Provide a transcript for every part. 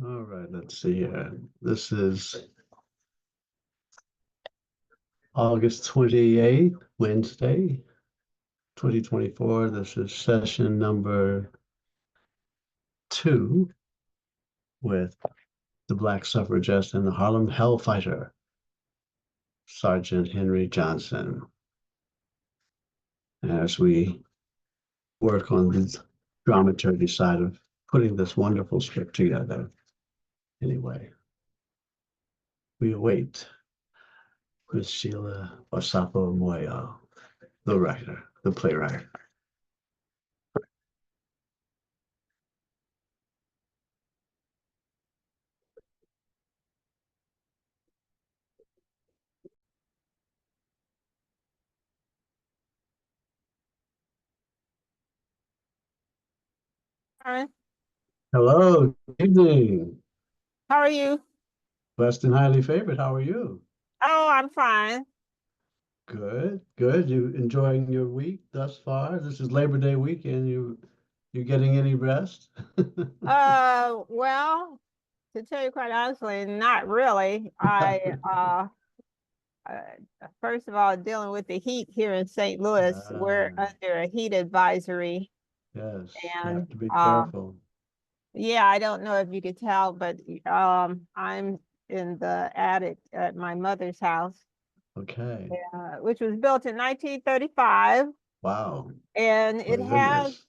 All right, let's see here. This is August 28th, Wednesday, 2024. This is session number 2 with the Black suffragist and the Harlem Hellfighter, Sergeant Henry Johnson, as we work on the dramaturgy side of putting this wonderful script together. Anyway, we await Miss Sheila Osapo Moyo, the writer, the playwright. Byron. Hello, good evening. How are you? Blessed and highly favored. How are you? Oh, I'm fine. Good, good. You enjoying your week thus far? This is Labor Day weekend. You getting any rest? Well, to tell you quite honestly, not really. First of all, dealing with the heat here in St. Louis, we're Ah, under a heat advisory, yes, you have and to be careful. yeah, I don't know if you could tell, but I'm in the attic at my mother's house, Okay. which was built in 1935, Wow. and My goodness.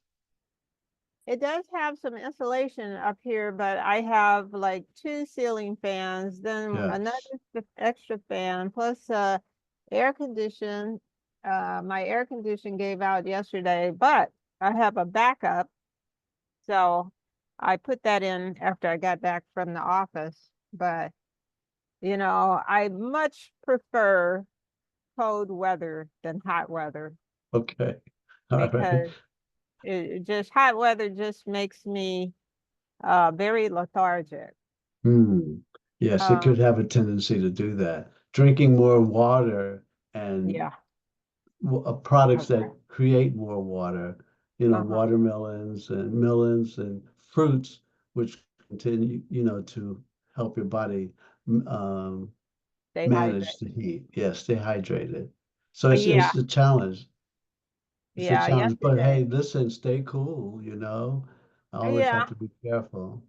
it does have some insulation up here, but I have like two ceiling fans, then another Yes. extra fan, plus air condition. My air condition gave out yesterday, but I have a backup. So I put that in after I got back from the office. But, I much prefer cold weather than hot weather Okay. All right. because hot weather just makes me very lethargic. Hmm. Yes, it Uh, could have a tendency to do that. Drinking more water and yeah. products Okay. that create more water, Uh-huh. watermelons and melons and fruits, which continue, to help your body um, Stay manage hydrated. the heat. Yes, stay hydrated. So it's Yeah. it's a challenge. It's a Yeah. challenge. But Yesterday. hey, listen, stay cool. I always have Yeah. to be careful.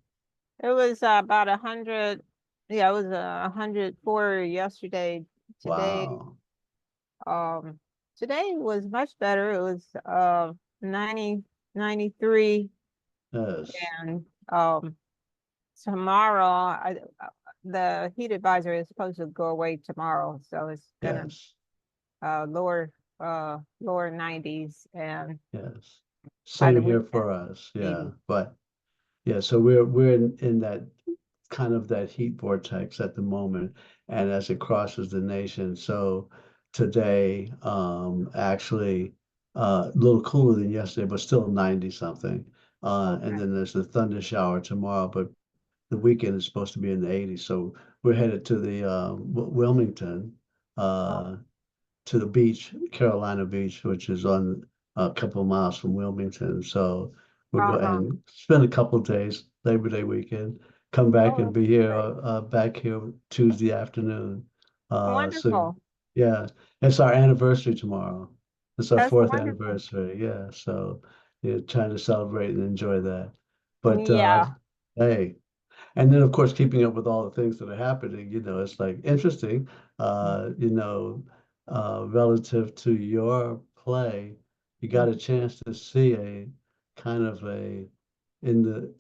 It was about 100. Yeah, it was 104 yesterday. Today, Wow. um, today was much better. It was 90, 93, Yes. and tomorrow the heat advisory is supposed to go away tomorrow, so it's gonna Yes. lower 90s, and Yes. by Same the here weekend for us. Yeah. 80. But yeah, so we're in that kind of that heat vortex at the moment, and as it crosses the nation. So today, actually, a little cooler than yesterday, but still 90 something. And Okay. then there's the thunder shower tomorrow, but the weekend is supposed to be in the 80s. So we're headed to the Wilmington, Oh, uh, to the beach, Carolina Beach, which is on a couple of miles from Wilmington. So we'll go uh-huh. and spend a couple of days, Labor Day weekend, come back and Oh, be here, great. back here Tuesday afternoon. So Wonderful. yeah, it's our anniversary tomorrow. It's our That's fourth wonderful. anniversary. Yeah, so yeah, trying to celebrate and enjoy that. But Yeah. hey, and then of course keeping up with all the things that are happening, it's like interesting, relative to your play, you got a chance to see a kind of a in the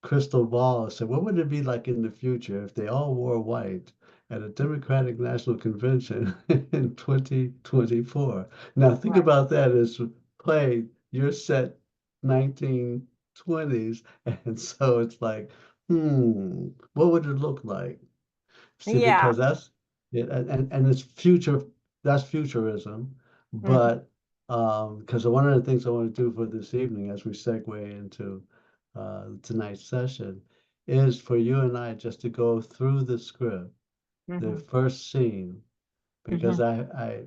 crystal ball. So what would it be like in the future if they all wore white at a Democratic National Convention in 2024? Now think Right. about that as play, you're set 1920s, and so it's like, what would it look like? See, Yeah. because that's yeah, and it's that's futurism, Mhm. but because one of the things I want to do for this evening as we segue into tonight's session is for you and I just to go through the script, the Mhm. first scene, because Mhm. I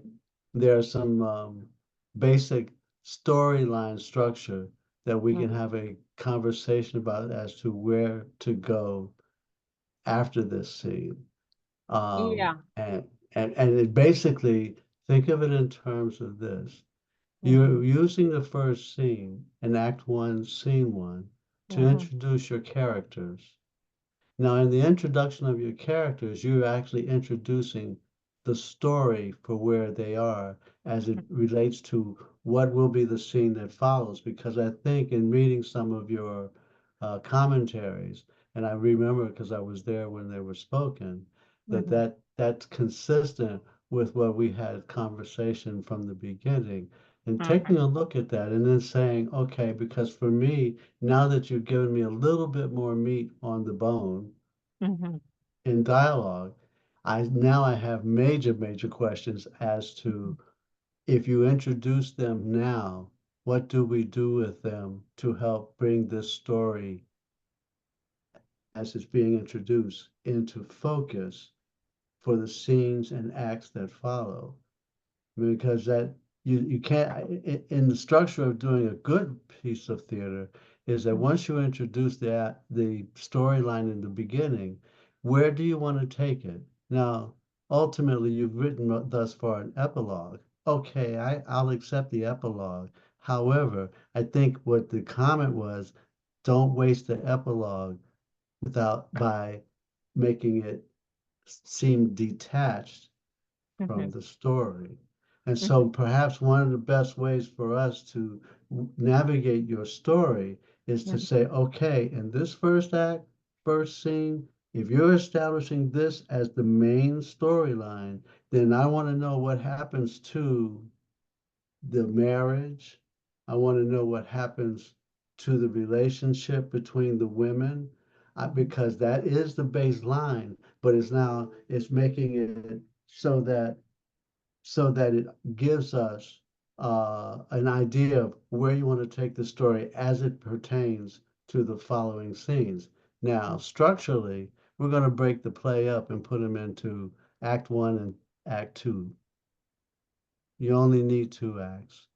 there are some basic storyline structure that we can Mhm. have a conversation about as to where to go after this scene. Yeah. And it basically, think of it in terms of this. Mm-hmm. You're using the first scene in Act One, Scene One, to Mm-hmm. introduce your characters. Now, in the introduction of your characters, you're actually introducing the story for where they are as it relates to what will be the scene that follows. Because I think in reading some of your commentaries, and I remember because I was there when they were spoken, Mm-hmm. that's consistent with what we had conversation from the beginning. And taking Mm-hmm. a look at that and then saying, okay, because for me, now that you've given me a little bit more meat on the bone Mm-hmm. in dialogue, I have major questions as to if you introduce them now, what do we do with them to help bring this story as it's being introduced into focus for the scenes and acts that follow? Because that you can't in the structure of doing a good piece of theater is that once you introduce the storyline in the beginning, where do you want to take it? Now, ultimately, you've written thus far an epilogue. Okay, I'll accept the epilogue. However, I think what the comment was, don't waste the epilogue without by making it seem detached Mm-hmm. from the story. And Mm-hmm. so perhaps one of the best ways for us to navigate your story is to say, okay, in this first act, first scene, if you're establishing this as the main storyline, then I want to know what happens to the marriage. I want to know what happens to the relationship between the women, because that is the baseline, but it's making it so that it gives us an idea of where you want to take the story as it pertains to the following scenes. Now, structurally, we're going to break the play up and put them into Act One and Act Two. You only need two acts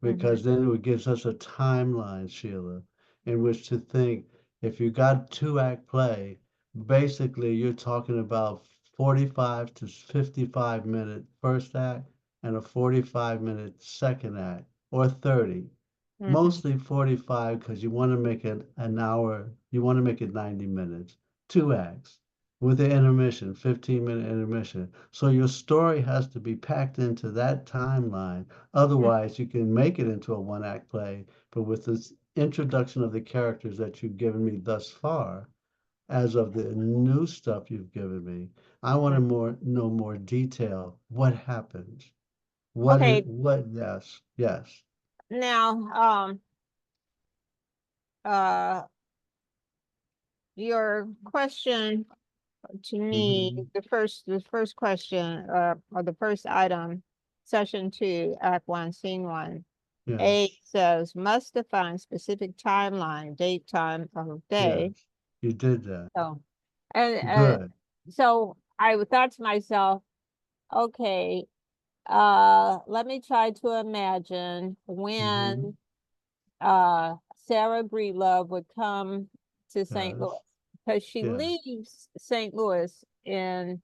Mm-hmm. because then it gives us a timeline, Sheila, in which to think if you got two-act play, basically you're talking about 45 to 55-minute first act and a 45-minute second act, or 30. Mm-hmm. Mostly 45 because you want to make it an hour, you want to make it 90 minutes, two acts with the intermission, 15-minute intermission. So your story has to be packed into that timeline. Otherwise, you can make it into a one-act play, but with this introduction of the characters that you've given me thus far, as of the new stuff you've given me, I want to know more detail. What happens? Okay, Yes, yes. now, uh, your question to me, Hmm. the first question, or the first item, session two, act one, scene one. A Yes, says must define specific timeline, date, time of day. yes. You did that. So, and Good. so I thought to myself, okay, let me try to imagine Hmm. when Sarah Breedlove would come to St. Louis, Yes, because she yes. leaves St. Louis in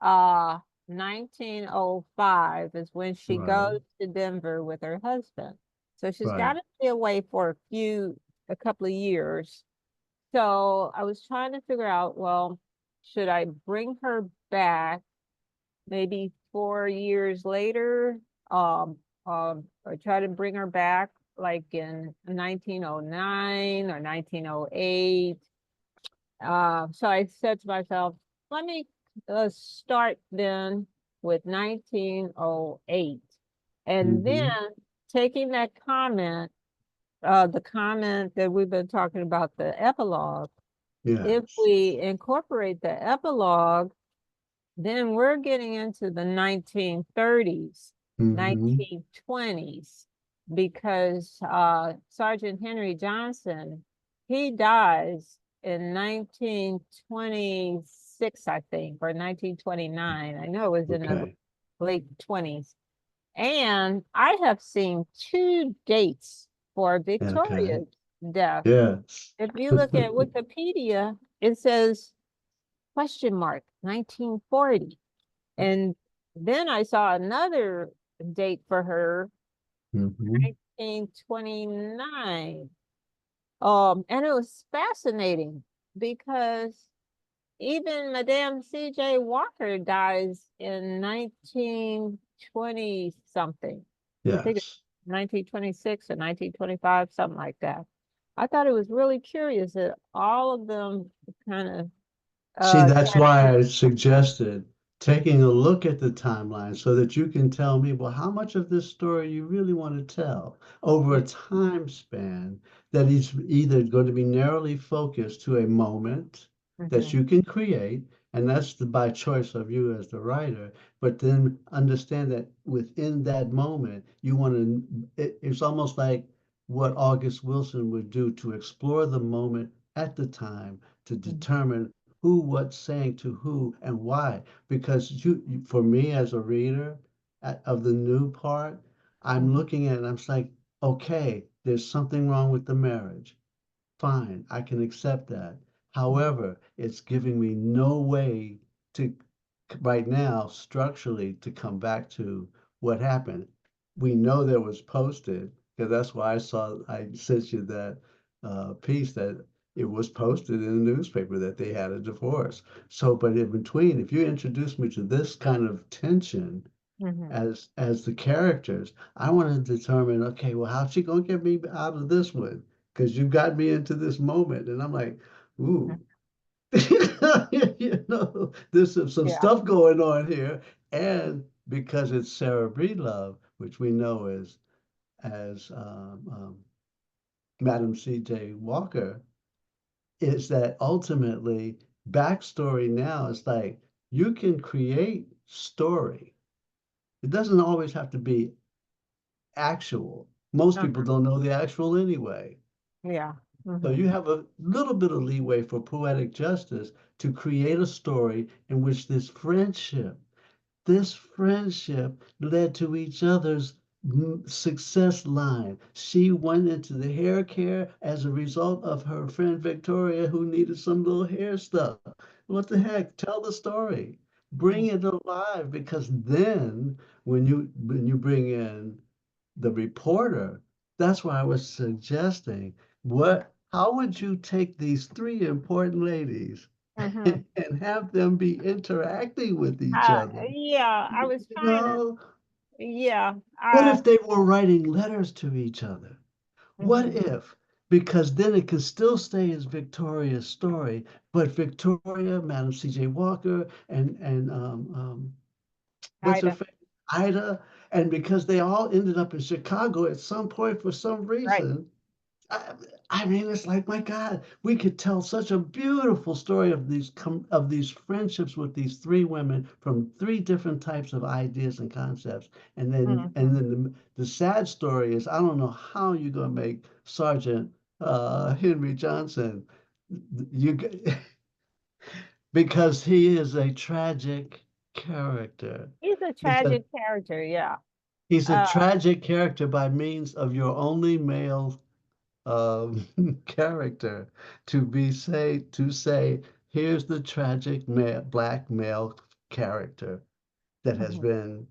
uh 1905 is when she Right, goes to Denver with her husband. So she's got right. to be away for a couple of years. So I was trying to figure out, well, should I bring her back maybe 4 years later? Or try to bring her back like in 1909 or 1908. So I said to myself, let me start then with 1908. And then Hmm. taking that comment, the comment that we've been talking about, the epilogue, if Yes. we incorporate the epilogue, then we're getting into the 1930s, Hmm. 1920s, because Sergeant Henry Johnson, he dies in 1926, I think, or 1929. I know it was in the Okay. late 20s. And I have seen two dates for Okay. Victoria's death. Yes. If you look at Wikipedia, it says question mark, 1940. And then I saw another date for her, Mhm. 1929. And it was fascinating because even Madame C.J. Walker dies in 1920 something. I think it's Yes. 1926 or 1925, something like that. I thought it was really curious that all of them kind of See, that's why I uh, suggested taking a look at the timeline so that you can tell me, well, how much of this story you really want to tell over a time span that is either going to be narrowly focused to a moment that mhm, you can create, and that's by choice of you as the writer, but then understand that within that moment, you want to, it's almost like what August Wilson would do to explore the moment at the time to mhm, determine who, what's saying to who, and why. Because for me as a reader of the new part, I'm mhm, looking at it, I'm just like, okay, there's something wrong with the marriage. Fine, I can accept that. mhm, However, it's giving me no way to, right now, structurally, to come back to what happened. We know that was posted, because that's why I sent you that piece that it was posted in the newspaper that they had a divorce. So, but in between, if you introduce me to this kind of tension mhm, as the characters, I want to determine, okay, well, how's she gonna get me out of this one? Because you got me into this moment, and I'm like, mhm. ooh, there's some Yeah. stuff going on here, and because it's Sarah Breedlove, which we know as Madam C.J. Walker, is that ultimately backstory now is like you can create story. It doesn't always have to be actual. Most people Uh-huh. don't know the actual anyway. Yeah. So Hmm. you have a little bit of leeway for poetic justice to create a story in which this friendship led to each other's success line. She went into the hair care as a result of her friend Victoria, who needed some little hair stuff. What the heck? Tell the story. Bring it alive, because then when you bring in the reporter, that's why I was suggesting how would you take these three important ladies Hmm. and have them be interacting with each other? Yeah, I was You trying to, know, yeah. what if they were writing letters to each other? What Mhm. if? Because then it can still stay as Victoria's story, but Victoria, Madam C.J. Walker, and what's her Ida, face? Ida, and because they all ended up in Chicago at some point for some right. reason, I, I mean, it's like, my God, we could tell such a beautiful story of these friendships with these three women from three different types of ideas and concepts. And then and Hmm. then the sad story is, I don't know how you're gonna make Sergeant Henry Johnson you because he is a tragic character. He's a Because tragic character, yeah. he's a Uh, tragic character by means of your only male um, character to say, here's the tragic black male character that has mhm, been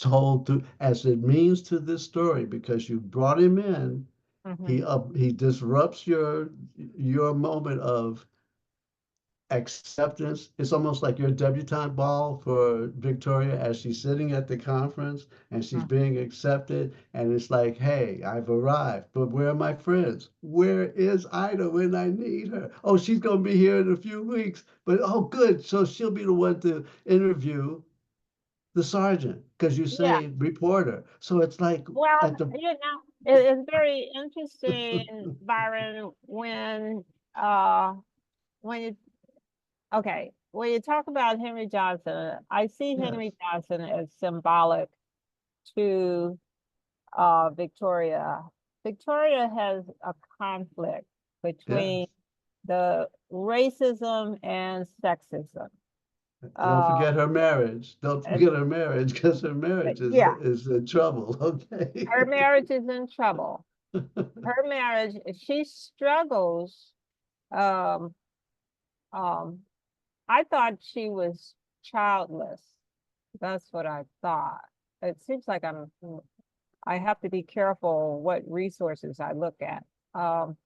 told to as it means to this story, because you brought him in. mhm, He disrupts your moment of acceptance. It's almost like your debutante ball for Victoria as she's sitting at the conference and she's mhm. being accepted. And it's like, hey, I've arrived, but where are my friends? Where is Ida when I need her? Oh, she's going to be here in a few weeks, but oh, good. So she'll be the one to interview the sergeant because you Yeah. say reporter. So it's like Well, at the, it's very interesting, Byron, uh when you okay, when you talk about Henry Johnson, I see yes, Henry Johnson as symbolic to Victoria. Victoria has a conflict yes. between the racism and sexism. Don't Uh, forget her marriage. Don't and, forget her marriage, because her marriage is yeah, is in trouble. Okay. her marriage is in trouble. Her marriage, she struggles um, um, I thought she was childless. That's what I thought. It seems like I have to be careful what resources I look at. Um,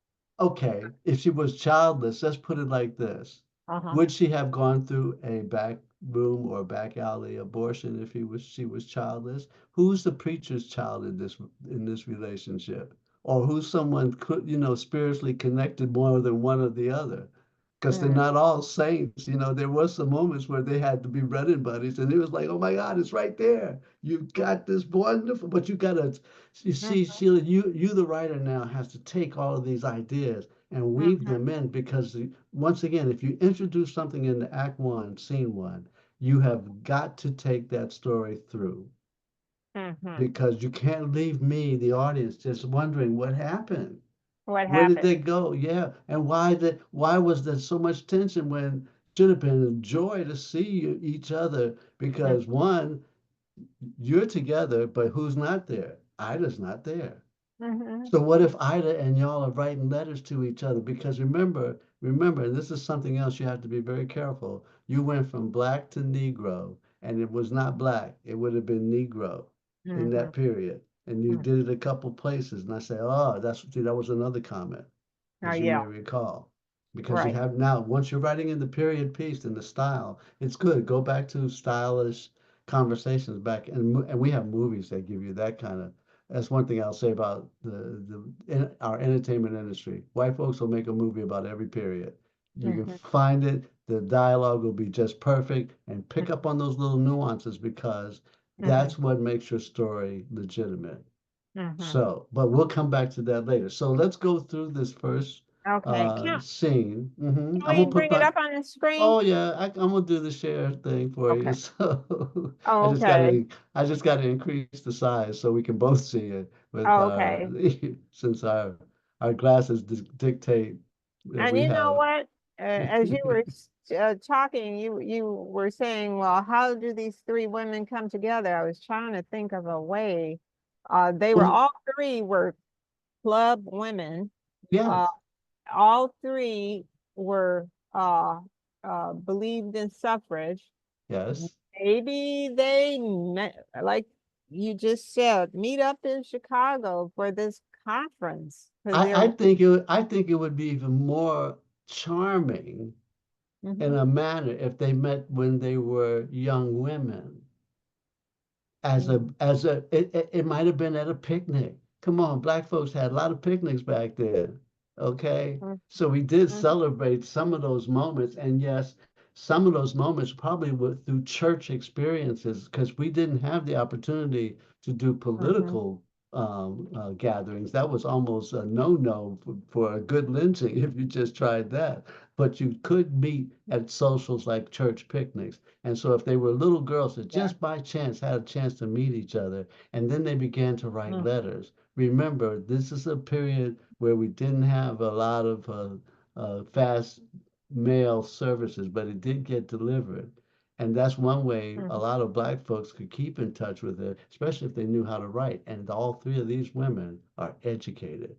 Okay, if she was childless, let's put it like this. uh-huh. Would she have gone through a back room or back alley abortion if she was childless? Who's the preacher's child in this relationship? Or who's someone could, spiritually connected more than one or the other? Because they're Mm, not all saints. There was some moments where they had to be running buddies, and it was like, oh my God, it's right there. You've got this wonderful, but you gotta, you see, mhm, Sheila, you the writer now has to take all of these ideas and weave mhm, them in because once again, if you introduce something into Act One, Scene One, you have got to take that story through mhm. because you can't leave me, the audience, just wondering what happened. What Where did happened? they go? Yeah, and why was there so much tension when should have been a joy to see each other Mm, because one, you're together, but who's not there? Ida's not there. mhm, So what if Ida and y'all are writing letters to each other? Because remember, and this is something else you have to be very careful. You went from black to Negro, and it was not black. It would have been Negro in mhm, that period. And you mm. did it a couple places. And I say, oh, that was another comment, Oh, as you may yeah, recall. Because you right. have now, once you're writing in the period piece and the style, it's good. Go back to stylish conversations back, and we have movies that give you that kind of that's one thing I'll say about our entertainment industry. White folks will make a movie about every period. You can Mhm, find it, the dialogue will be just perfect, and pick mhm, up on those little nuances because mhm, that's what makes your story legitimate. mhm. So, but we'll come back to that later. So let's go through this first Okay. scene. Can I'm we gonna put bring it my up on the screen? Oh yeah, I'm gonna do the share thing for you. Okay. So I Oh, just okay. gotta I just gotta increase the size so we can both see it with Oh, our okay. since our glasses dictate that And we you know have. what? As you were talking, you were saying, well, how do these three women come together? I was trying to think of a way. They were Well, all three were club women. Uh, yes, all three were believed in suffrage. yes. Maybe they met, like you just said, meet up in Chicago for this conference because they're. I think it would be even more charming in Mhm, a manner if they met when they were young women. mhm, It might have been at a picnic. Come on, black folks had a lot of picnics back then. Okay. mhm, So we did mhm, celebrate some of those moments. And yes, some of those moments probably were through church experiences because we didn't have the opportunity to do mhm. political gatherings. That was almost a no-no for a good lynching if you just tried that. But you could meet at socials like church picnics. And so if they were little girls that Yeah. just by chance had a chance to meet each other, and then they began to write Mm, letters. Remember, this is a period where we didn't have a lot of fast mail services, but it did get delivered. And that's one way a mhm. lot of black folks could keep in touch with it, especially if they knew how to write. And all three of these women are educated.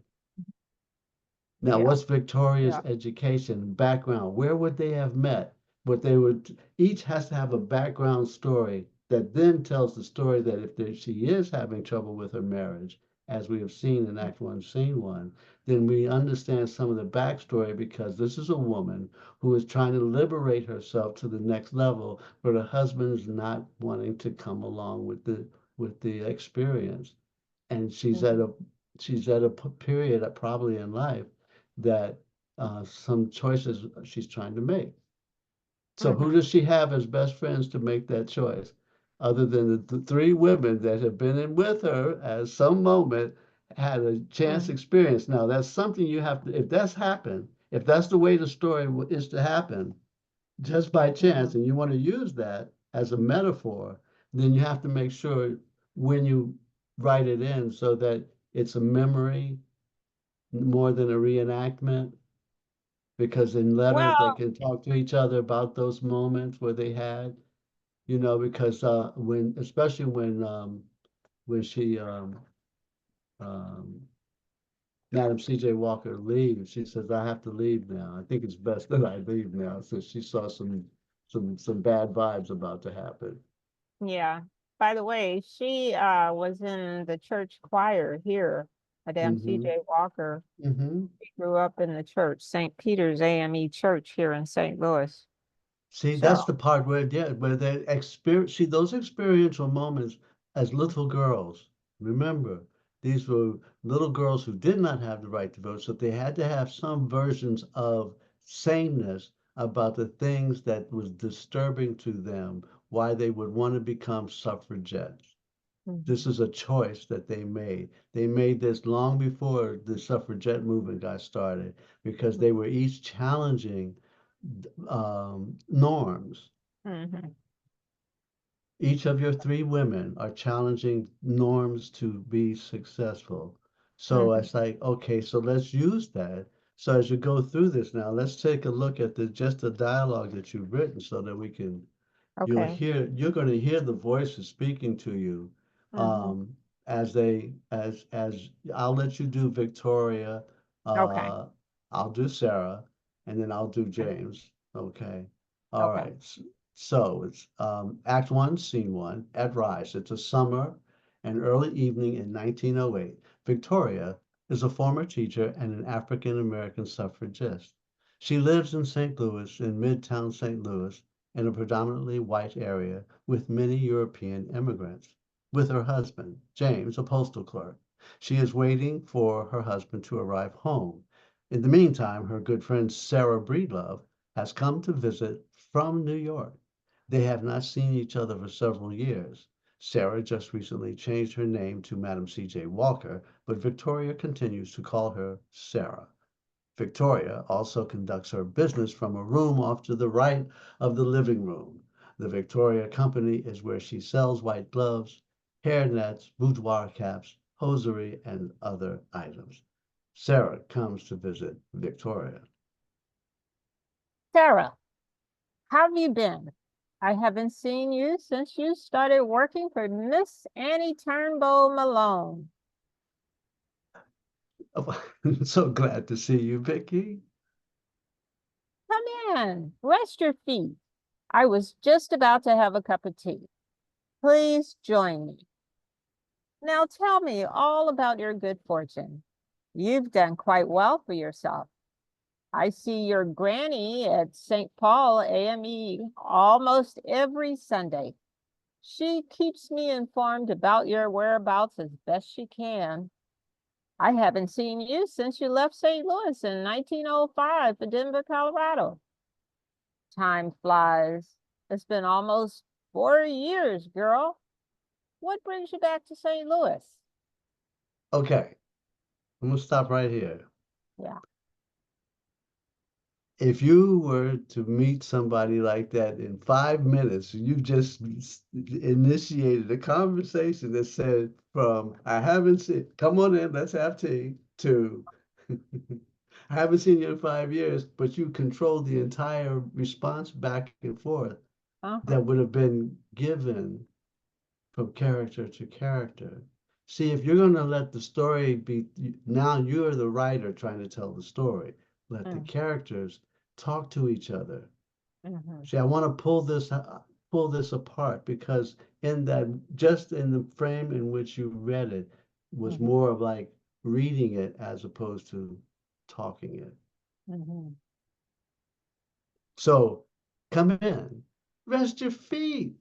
Now, Yeah. what's Victoria's Yeah. education background? Where would they have met? But they would each has to have a background story that then tells the story that if she is having trouble with her marriage, as we have seen in Act One, Scene One, then we understand some of the backstory because this is a woman who is trying to liberate herself to the next level, but her husband's not wanting to come along with the experience and Mhm, she's at a period probably in life that some choices she's trying to make. So who mhm, does she have as best friends to make that choice? Other than the three women that have been in with her at some moment had a chance mhm, experience. Now that's something you have to, if that's happened, if that's the way the story is to happen, just by chance, mhm. and you want to use that as a metaphor, then you have to make sure when you write it in so that it's a memory more than a reenactment. Because in letters they Well, can talk to each other about those moments where they had, because when, especially when she um, Madam C.J. Walker leaves, she says, "I have to leave now. I think it's best that I leave now," since she saw some some bad vibes about to happen. Yeah. By the way, she was in the church choir here at Mm-hmm. MCJ Walker. Mm-hmm. She grew up in the church, St. Peter's AME Church here in St. Louis. See, that's So, the part where, yeah, where they experience, see, those experiential moments as little girls. Remember, these were little girls who did not have the right to vote, so they had to have some versions of sameness about the things that was disturbing to them, why they would want to become suffragettes. This mhm, is a choice that they made. They made this long before the suffragette movement got started because they were each challenging norms. mhm, Each of your three women are challenging norms to be successful. So mhm. it's like, okay, so let's use that. So as you go through this now, let's take a look at the just the dialogue that you've written so that we can Okay. you're going to hear the voices speaking to you Mhm. as I'll let you do Victoria, Okay. uh I'll do Sarah, and then I'll do Okay. James. Okay. All Okay. right. So it's Act One, Scene One at Rise. It's a summer and early evening in 1908. Victoria is a former teacher and an African American suffragist. She lives in St. Louis, in Midtown St. Louis, in a predominantly white area with many European immigrants, with her husband, James, a postal clerk. She is waiting for her husband to arrive home. In the meantime, her good friend Sarah Breedlove has come to visit from New York. They have not seen each other for several years. Sarah just recently changed her name to Madam C.J. Walker, but Victoria continues to call her Sarah. Victoria also conducts her business from a room off to the right of the living room. The Victoria Company is where she sells white gloves, hair nets, boudoir caps, hosiery, and other items. Sarah comes to visit Victoria. Sarah, how have you been? I haven't seen you since you started working for Miss Annie Turnbull Malone. Oh, I'm so glad to see you, Vicky. Come in, rest your feet. I was just about to have a cup of tea. Please join me. Now tell me all about your good fortune. You've done quite well for yourself. I see your granny at St. Paul AME almost every Sunday. She keeps me informed about your whereabouts as best she can. I haven't seen you since you left St. Louis in 1905 for Denver, Colorado. Time flies. It's been almost 4 years, girl. What brings you back to St. Louis? Okay, I'm gonna stop right here. Yeah. If you were to meet somebody like that in 5 minutes, you just initiated a conversation that said from I haven't seen, come on in, let's have tea, to I haven't seen you in 5 years, but you controlled the entire response back and forth Uh-huh. that would have been given from character to character. See, if you're going to let the story be, now you're the writer trying to tell the story. Let the Mm, characters talk to each other. mhm, See, I want to pull this apart because in that, just in the frame in which you read it, was mhm, more of like reading it as opposed to talking it. mhm. So come in, rest your feet.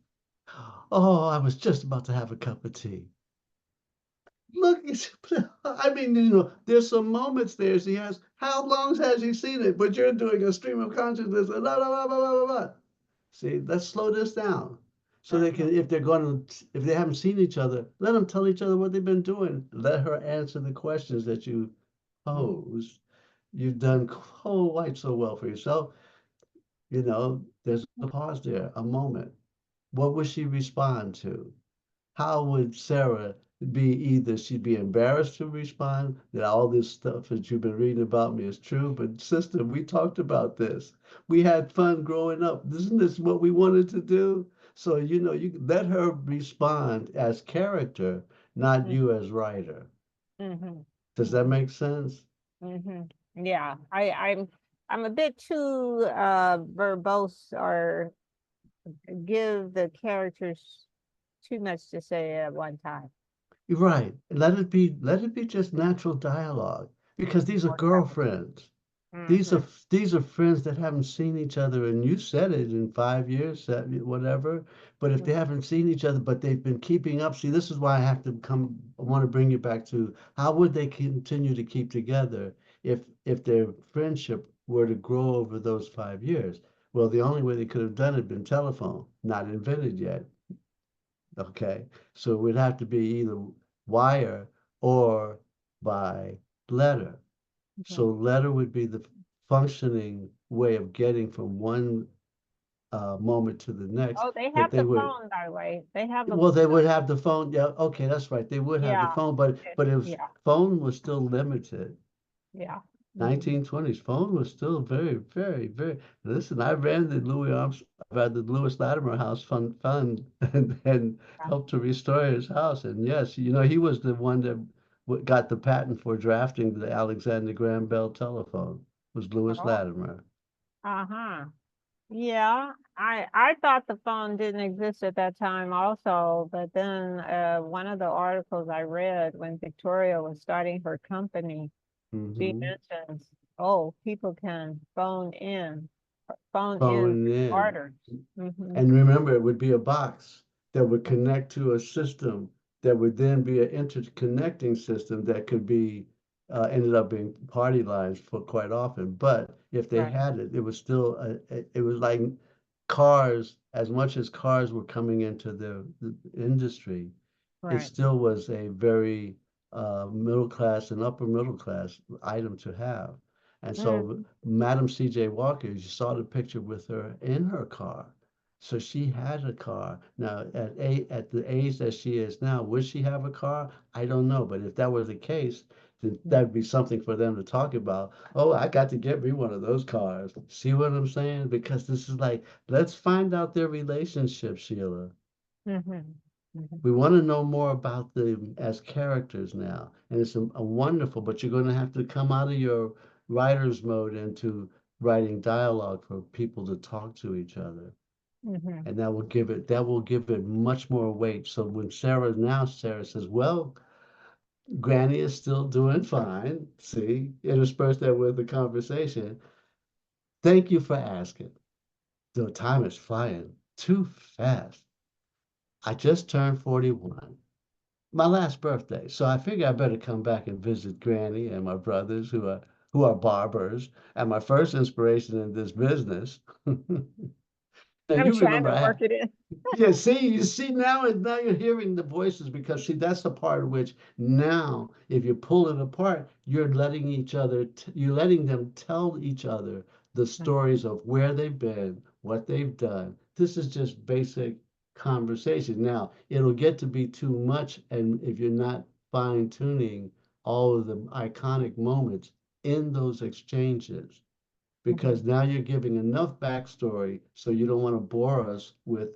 Oh, I was just about to have a cup of tea. Look, I mean, there's some moments there. She has, how long has he seen it? But you're doing a stream of consciousness. Blah, blah, blah, blah, blah, blah. See, let's slow this down. So they Uh-huh. can, if they haven't seen each other, let them tell each other what they've been doing. Let her answer the questions that you Mhm, pose. You've done quite so well for yourself. There's a pause there, a moment. What would she respond to? How would Sarah be either she'd be embarrassed to respond that all this stuff that you've been reading about me is true, but sister, we talked about this. We had fun growing up. Isn't this what we wanted to do? So, you let her respond as character, not mhm, you as writer. mhm, Does that mhm, make sense? mhm. Yeah, I'm a bit too verbose or give the characters too much to say at one time. Right. Let it be just natural dialogue because these are More so. girlfriends. These Mm-hmm. are these are friends that haven't seen each other, and you said it in 5 years, whatever. But if they haven't seen each other, but they've been keeping up, see, this is why I have to come. I want to bring you back to how would they continue to keep together if their friendship were to grow over those 5 years? Well, the only way they could have done it been telephone, not invented yet. Okay, so it would have to be either wire or by letter. Mm-hmm. So letter would be the functioning way of getting from one moment to the next, Oh, they but have they the would, phone, by the way. They have a well, they would have the phone. Yeah, okay, that's right. They would have the yeah, phone, but it was yeah, phone was still limited. yeah. Mm-hmm. 1920s phone was still very, very, very. Listen, I ran the I ran the Lewis Latimer House fund and Yeah. helped to restore his house. And yes, he was the one that got the patent for drafting the Alexander Graham Bell telephone. Was Lewis Oh, Latimer. uh-huh. Yeah, I thought the phone didn't exist at that time also, but then one of the articles I read when Victoria was starting her company, she Hmm. mentions, oh, people can phone in Phone in. orders. Mm-hmm. And remember, it would be a box that would connect to a system that would then be an interconnecting system that could be ended up being party lines for quite often. But if they Right, had it, it was still it was like cars. As much as cars were coming into the industry, it right. still was a very middle class and upper middle class item to have. And so Mm-hmm. Madam C.J. Walker, you saw the picture with her in her car. So she had a car. Now, at the age that she is now, would she have a car? I don't know. But if that were the case, then that'd be something for them to talk about. Oh, I got to get me one of those cars. See what I'm saying? Because this is like, let's find out their relationship, Sheila. Mm-hmm. Mm-hmm. We want to know more about them as characters now. And it's a wonderful, but you're going to have to come out of your writer's mode into writing dialogue for people to talk to each other. Mm-hmm. And that will give it much more weight. So when Sarah says, well, Granny is still doing fine. See, intersperse that with the conversation. Thank you for asking. The time is flying too fast. I just turned 41. My last birthday. So I figure I better come back and visit Granny and my brothers who are barbers and my first inspiration in this business. Now I'm you trying remember to work it in. yeah, you see now you're hearing the voices because see that's the part in which now if you pull it apart, you're letting them tell each other the stories of where they've been, what they've done. This is just basic conversation. Now, it'll get to be too much, and if you're not fine tuning all of the iconic moments in those exchanges Mm-hmm. because now you're giving enough backstory so you don't want to bore us with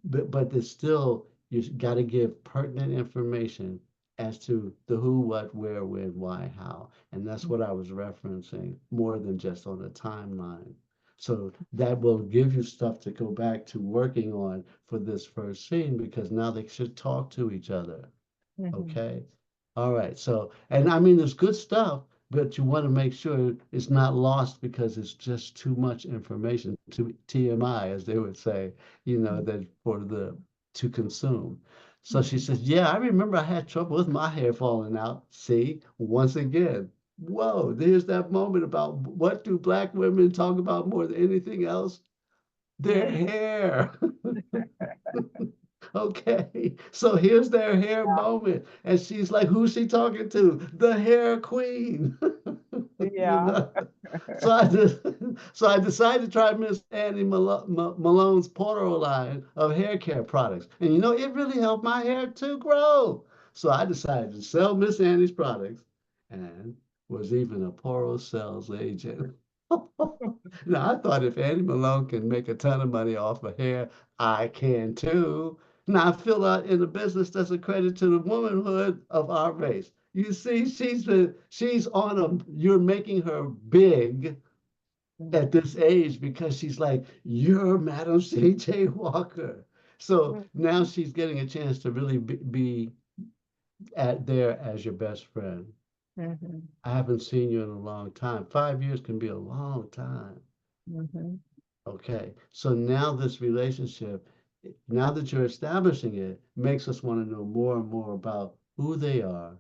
but there's still you got to give pertinent information as to the who, what, where, when, why, how. And that's what I was referencing more than just on a timeline. So that will give you stuff to go back to working on for this first scene because now they should talk to each other. Mm-hmm. Okay. All right. So, and I mean, there's good stuff, but you want to make sure it's not lost because it's just too much information, to TMI, as they would say, that for the to consume. So she Mm-hmm. says, yeah, I remember I had trouble with my hair falling out. See, once again, whoa, there's that moment about what do black women talk about more than anything else? Their Mm-hmm. hair. Okay, so here's their hair moment, and she's like, "Who's she talking to? The hair queen." You Yeah. know, so I just, so I decided to try Miss Annie Malone's Porto line of hair care products, and it really helped my hair to grow. So I decided to sell Miss Annie's products, and was even a Poro sales agent. Now I thought if Annie Malone can make a ton of money off of hair, I can too. Now, I feel that in the business that's a credit to the womanhood of our race. You see, she's on you're making her big at this age because she's like, you're Madam C.J. Walker. So now she's getting a chance to really be at there as your best friend. Mm-hmm. I haven't seen you in a long time. 5 years can be a long time. Mm-hmm. Okay, so now this relationship, now that you're establishing it, makes us want to know more and more about who they are.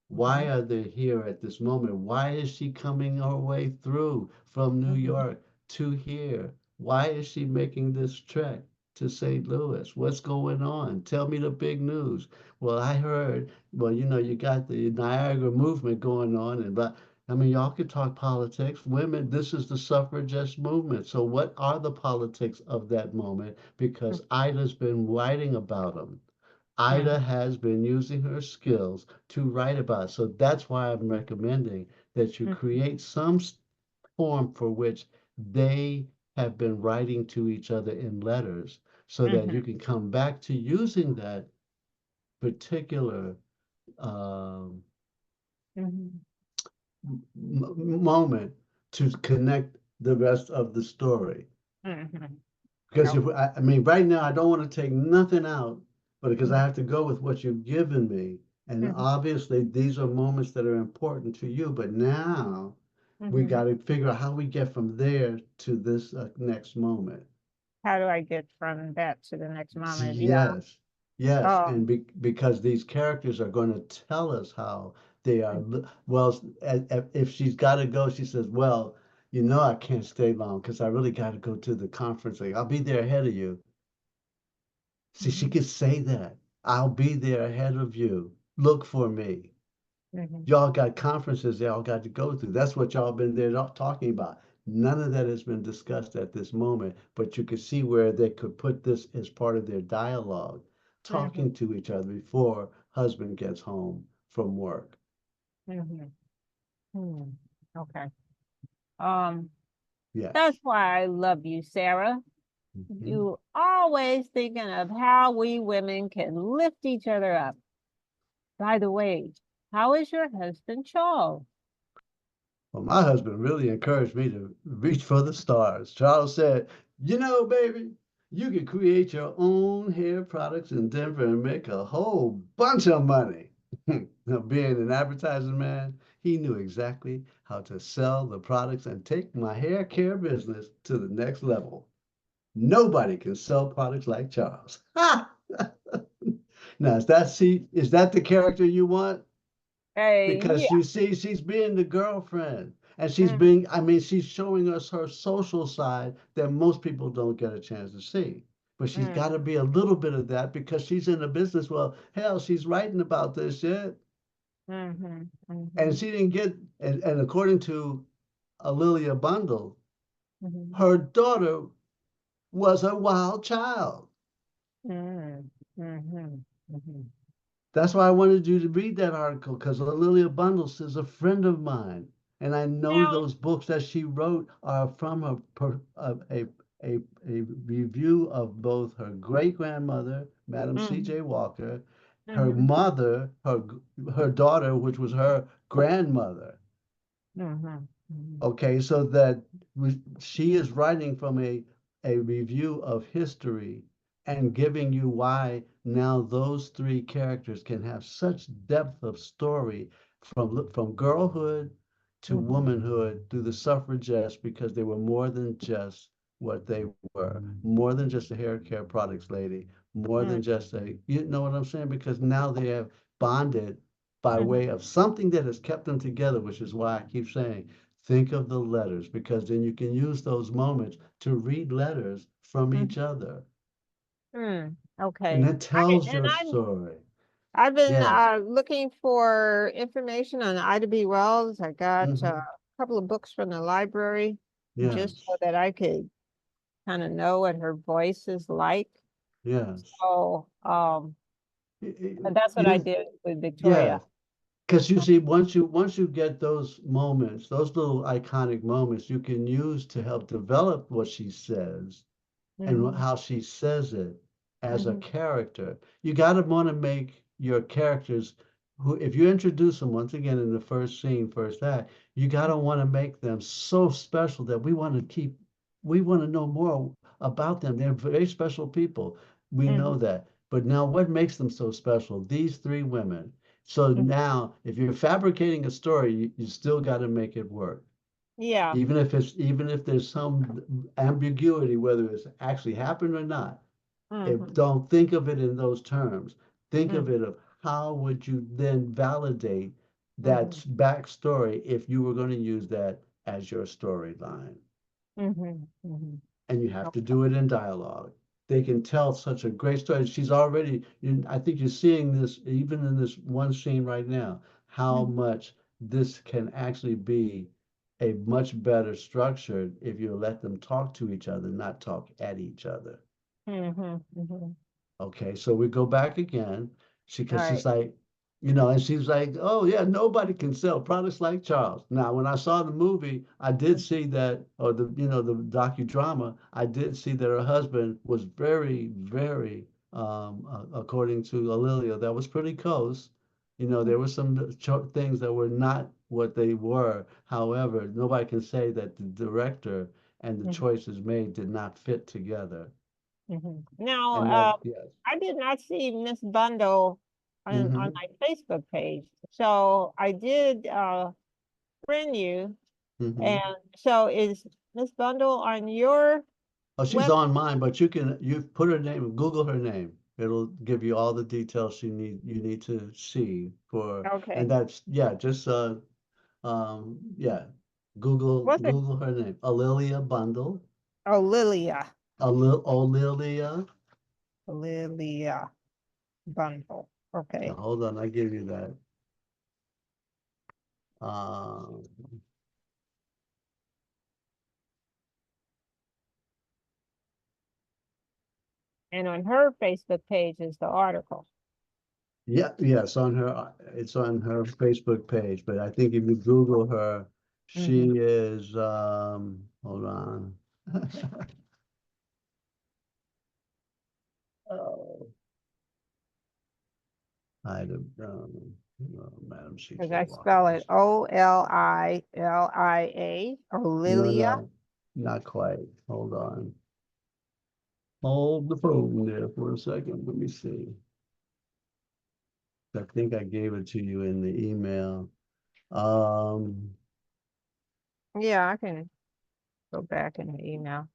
Why are they here at this moment? Why is she coming her way through from New Mm-hmm. York to here? Why is she making this trek to St. Louis? What's going on? Tell me the big news. Well, I heard, well, you got the Niagara movement going on, and but I mean, y'all could talk politics. Women, this is the suffragist movement. So, what are the politics of that moment? Because Ida's been writing about them. Ida Mm-hmm. has been using her skills to write about it. So, that's why I'm recommending that you create some form for which they have been writing to each other in letters so that Mm-hmm. you can come back to using that particular um, Mm-hmm. moment to connect the rest of the story. Mm-hmm. Because Oh. if I mean, right now I don't want to take nothing out, but because I Mm-hmm. have to go with what you've given me, and Mm-hmm. obviously these are moments that are important to you. But now we Mm-hmm. got to figure out how we get from there to this next moment. How do I get from that to the next moment? Yeah. Yes, yes, Oh. and because these characters are going to tell us how they are. Well, if she's got to go, she says, "Well, I can't stay long because I really got to go to the conference. Like, I'll be there ahead of you." See, she Mm-hmm. could say that. I'll be there ahead of you. Look for me. Mm-hmm. Y'all got conferences y'all got to go through. That's what y'all been there talking about. None of that has been discussed at this moment, but you could see where they could put this as part of their dialogue, Mm-hmm. talking to each other before husband gets home from work. Mm-hmm. Hmm. Okay. Um, that's Yes. why I love you, Sarah. Mhm. You always thinking of how we women can lift each other up. By the way, how is your husband, Charles? Well, my husband really encouraged me to reach for the stars. Charles said, baby, you can create your own hair products in Denver and make a whole bunch of money. Now, being an advertising man, he knew exactly how to sell the products and take my hair care business to the next level. Nobody can sell products like Charles. Ha! Now, is that the character you want? Hey, Because yeah. you see, she's being the girlfriend and Mm, I mean, she's showing us her social side that most people don't get a chance to see. But she's got to mm, be a little bit of that because she's in the business. Well, hell, she's writing about this shit. mm-hmm, And mm-hmm, she didn't get, and according to Lilia Bundle, mm-hmm, her daughter was a wild child. mm, mm-hmm, mm-hmm. That's why I wanted you to read that article because Lilia Bundles is a friend of mine, and I know Now, those books that she wrote are from a review of both her great grandmother, Madam mm, C.J. Walker, her mm-hmm, mother, her daughter, which was her grandmother. mm-hmm, mm-hmm, Okay, so that she is writing from a review of history and giving you why now those three characters can have such depth of story from girlhood to mm-hmm, womanhood through the suffragettes because they were more than just what they were, more than just a hair care products lady, more than just you know what I'm saying? Because now they have bonded by mm-hmm, way of something that has kept them together, which is why I keep saying think of the letters because then you can use those moments to read letters from mm-hmm, each other. okay. And it I tells and your I'm story. I've been Yes. looking for information on Ida B. Wells. I got a Hmm. couple of books from the library just so Yes. that I could kind of know what her voice is like. Yes. So, and that's what I You, did with Victoria. yes. Because you see, once you get those moments, those little iconic moments, you can use to help develop what she says and Mm-hmm, how she says it as a mm-hmm, character. You got to want to make your characters who, if you introduce them once again in the first scene, first act, You got to want to make them so special that we want to know more about them. They're very special people. We know Mm-hmm. that. But now what makes them so special? These three women. So Mm-hmm. now, if you're fabricating a story, you still got to make it work. Yeah. Even if there's some ambiguity, whether it's actually happened or not, if Mm-hmm. don't think of it in those terms. Think of Mm-hmm. it of how would you then validate that Mm-hmm. backstory if you were going to use that as your storyline. Mm-hmm. Mm-hmm. And you have to Okay. do it in dialogue. They can tell such a great story. She's already, I think you're seeing this even in this one scene right now, how Mm-hmm. much this can actually be a much better structured if you let them talk to each other, not talk at each other. Mm-hmm. Mm-hmm. Okay, so we go back again. All Because she's right. like, and she's like, oh yeah, nobody can sell products like Charles. Now, when I saw the movie, I did see that, or the docudrama, I did see that her husband was very, very, according to Alilia, that was pretty close. There were some things that were not what they were. However, nobody can say that the director and the Mm-hmm. choices made did not fit together. Mm-hmm. Now, And that, yes. I did not see Miss Bundle on Hmm. my Facebook page. So I did friend you. Hmm. And so is Miss Bundle on your Oh, she's web? on mine, but you put her name, Google her name. It'll give you all the details you need to see for, and Okay. that's, yeah, just yeah, What's it? Google her name, Alilia Bundle, Oh, Lilia. Olilia. Lilia Bundle. Now, Okay. hold on, I give you that. Um, And on her Facebook page is the article. yeah, yeah, it's on her Facebook page, but I think if you Google her, she Mm-hmm. is, hold on. Oh, Madam Because CJ I Walker. spell it Olilia or No, Lilia. no, not quite. Hold on. Hold the phone there for a second. Let me see. I think I gave it to you in the email. Um, Yeah, I can go back in the email.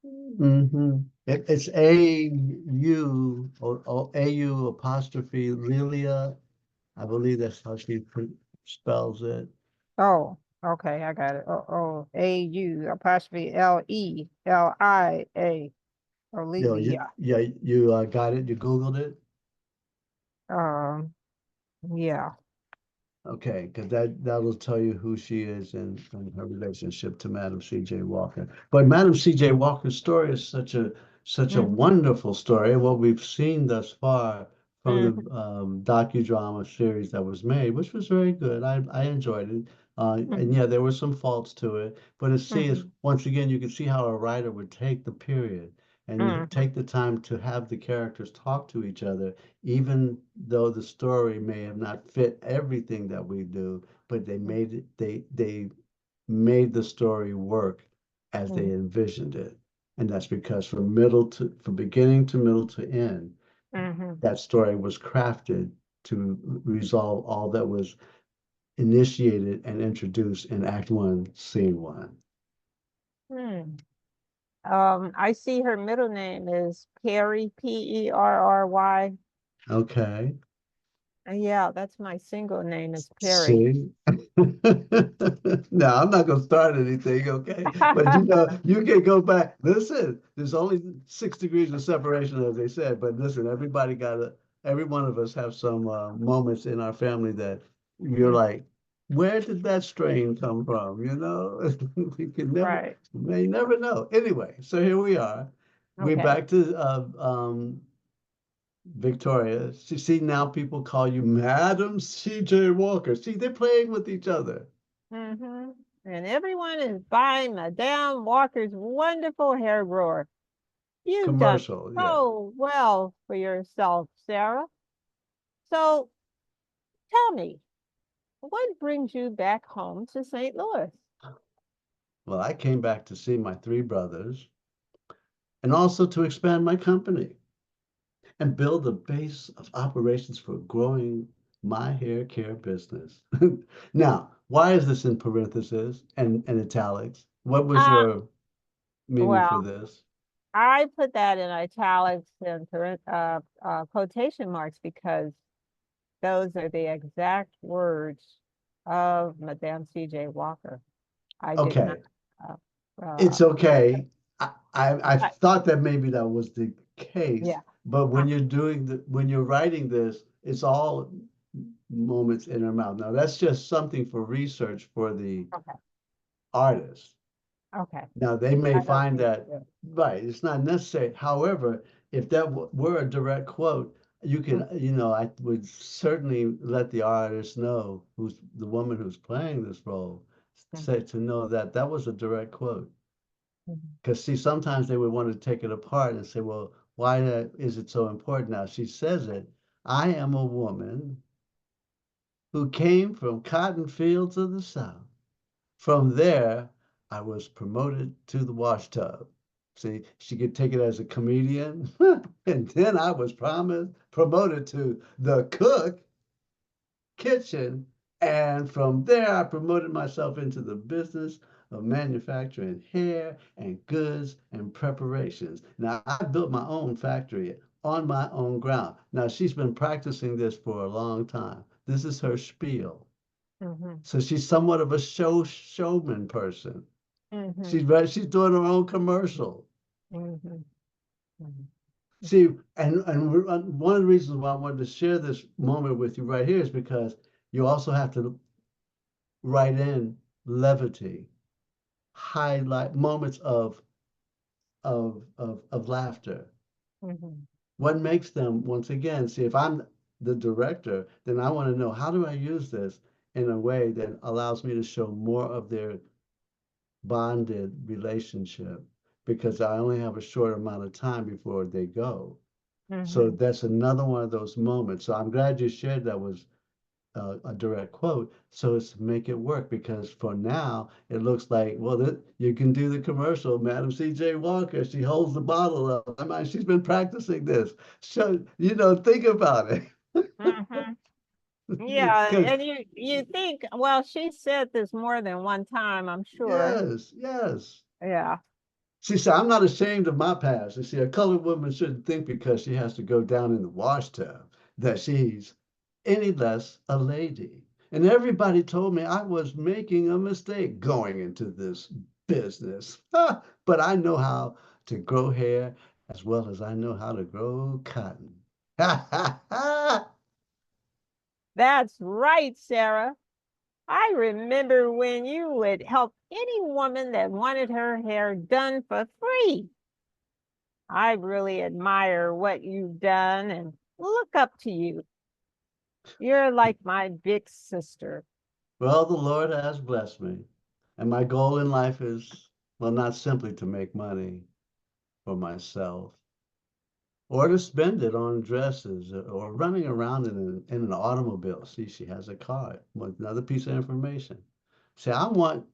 it's AU apostrophe Lilia. I believe that's how she spells it. Oh, okay, I got it. Oh, A-U apostrophe Lelia. Olilia. You got it. You Googled it. Um, yeah. Okay, because that'll tell you who she is and her relationship to Madam C.J. Walker. But Madam C.J. Walker's story is such a Mm-hmm. wonderful story, and what we've seen thus far from Mm-hmm. the docudrama series that was made, which was very good. I enjoyed it. And Mm-hmm. yeah, there were some faults to it, but Mm-hmm. once again, you can see how a writer would take the period and you Mm-hmm. take the time to have the characters talk to each other even though the story may have not fit everything that we do, but they made the story work as they Mm-hmm. envisioned it. And that's because from beginning to middle to end, Mm-hmm. that story was crafted to resolve all that was initiated and introduced in Act One, Scene One. Hmm. I see her middle name is Perry, Perry. Okay. Yeah, that's my single name is Perry. See? Now, I'm not going to start anything, okay? But you can go back. Listen, there's only 6 degrees of separation, as they said. But listen, every one of us have some moments in our family that you're Mm, like, where did that strain come from? We right. may never know. Anyway, so here we are. We're Okay. back to Victoria. See, now people call you Madam C.J. Walker. See, they're playing with each other. Mm-hmm. And everyone is buying Madame Walker's wonderful hair grower. You've done Commercial, yeah. so well for yourself, Sarah. So tell me, what brings you back home to St. Louis? Well, I came back to see my three brothers and also to expand my company and build a base of operations for growing my hair care business. Now, why is this in parentheses and italics? What was Uh, your meaning for well, this? I put that in italics and quotation marks because those are the exact words of Madame C.J. Walker. I did not. Okay, Uh, uh, it's okay. I I, thought that maybe that was the case, yeah. but Uh, when you're writing this, it's all moments in her mouth. Now that's just something for research for the okay. artist. Okay. Now they may I don't find need that to. right, it's not necessary. However, if that were a direct quote, you Mm, can, I would certainly let the artist know who's the woman who's playing this role, mm, say to know that that was a direct quote. mm, Because see, sometimes they would want to take it apart and say, well, why is it so important now? She says it. I am a woman who came from cotton fields of the South. From there, I was promoted to the wash tub. See, she could take it as a comedian. And then I was promoted to the cook kitchen. And from there, I promoted myself into the business of manufacturing hair and goods and preparations. Now, I built my own factory on my own ground. Now, she's been practicing this for a long time. This is her spiel. mhm, So she's somewhat of a showman person. mhm, She's doing her own commercial. mhm, mhm, See, and one of the reasons why I wanted to share this moment with you right here is because you also have to write in levity, highlight moments of laughter. mhm, What makes them, once again, see, if I'm the director, then I want to know how do I use this in a way that allows me to show more of their bonded relationship because I only have a short amount of time before they go. So mhm. that's another one of those moments. So I'm glad you shared that was a direct quote. So it's to make it work because for now it looks like well you can do the commercial. Madam C.J. Walker, she holds the bottle up. I mean, she's been practicing this. So think about it. Mhm. Yeah, Because and you think, well, she said this more than one time, I'm sure. yes, yes. Yeah. She said, I'm not ashamed of my past. You see, a colored woman shouldn't think because she has to go down in the wash tub that she's any less a lady. And everybody told me I was making a mistake going into this business. But I know how to grow hair as well as I know how to grow cotton. That's right, Sarah. I remember when you would help any woman that wanted her hair done for free. I really admire what you've done and look up to you. You're like my big sister. Well, the Lord has blessed me. And my goal in life is, well, not simply to make money for myself or to spend it on dresses or running around in an automobile. See, she has a car. Another piece of information. See, I want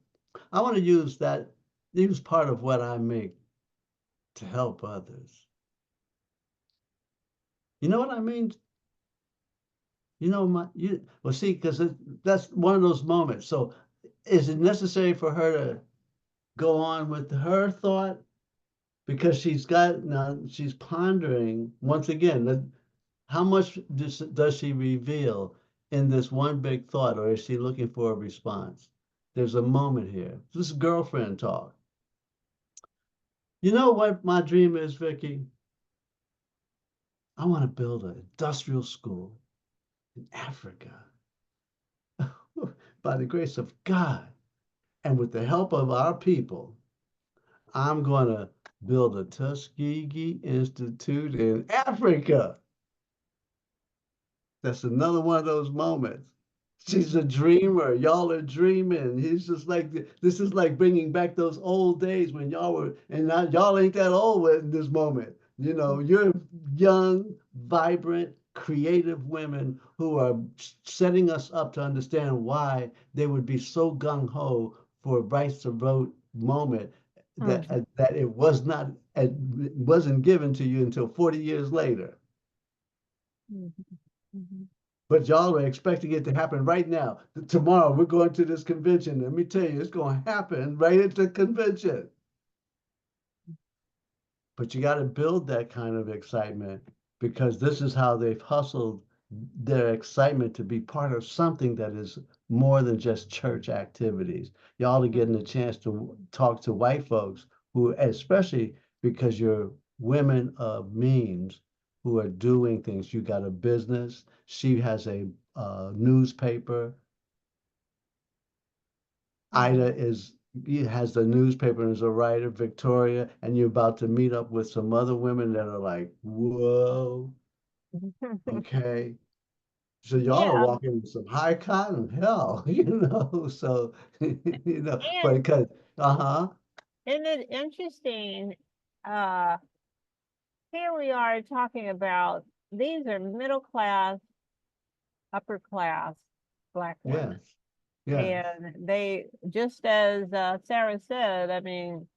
to use part of what I make to help others. You know what I mean? Well, see, because that's one of those moments. So, is it necessary for her to go on with her thought? Because she's pondering once again that how much does she reveal in this one big thought, or is she looking for a response? There's a moment here. This is girlfriend talk. You know what my dream is, Vicky? I want to build an industrial school in Africa by the grace of God. And with the help of our people, I'm going to build a Tuskegee Institute in Africa. That's another one of those moments. She's a Mhm. dreamer. Y'all are dreaming. He's just like this is like bringing back those old days when y'all were, and now y'all ain't that old in this moment. You're young, vibrant, creative women who are setting us up to understand why they would be so gung ho for rights to vote moment Mhm. that it was not, it wasn't given to you until 40 years later. Mhm. Mhm. But y'all are expecting it to happen right now. Tomorrow we're going to this convention. Let me tell you, it's going to happen right at the convention. But you got to build that kind of excitement because this is how they've hustled their excitement to be part of something that is more than just church activities. Y'all are getting a chance to talk to white folks who, especially because you're women of means who are doing things. You got a business. She has a newspaper. Mhm. Ida is has the newspaper and is a writer, Victoria, and you're about to meet up with some other women that are like, whoa, okay. So y'all are Yeah, walking in some high cotton hell, So but and because uh-huh, isn't it interesting? Uh, Here we are talking about these are middle class, upper class Black women. yes, yes, And they, just as Sarah said, I mean,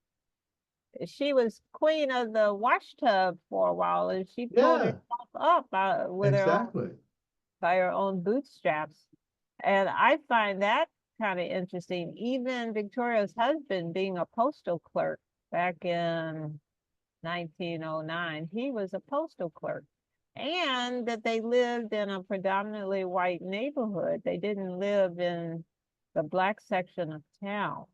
she was queen of the wash tub for a while, and she pulled yeah, herself up with her own exactly. by her own bootstraps. And I find that kind of interesting. Even Victoria's husband being a postal clerk back in 1909, he was a postal clerk. And that they lived in a predominantly white neighborhood. They didn't live in the Black section of town.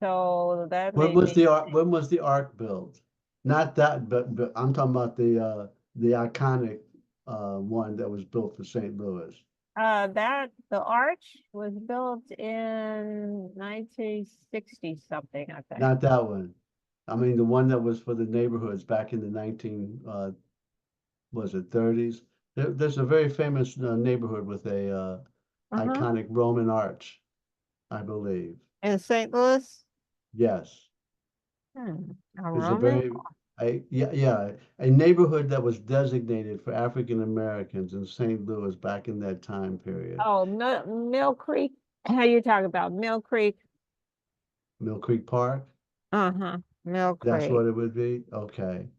So that made me When was the ark built? Not that, but I'm talking about the iconic one that was built for St. Louis. that the arch was built in 1960 something, I think. Not that one. I mean, the one that was for the neighborhoods back in the was it 30s? There's a very famous neighborhood with a Uh-huh. iconic Roman arch, I believe. In St. Louis? Yes, A there's a Roman? very, yeah, a neighborhood that was designated for African Americans in St. Louis back in that time period. Oh, Mill Creek. How you talking about Mill Creek? Mill Creek Park, Uh-huh. Mill that's Creek. what it would be. Okay.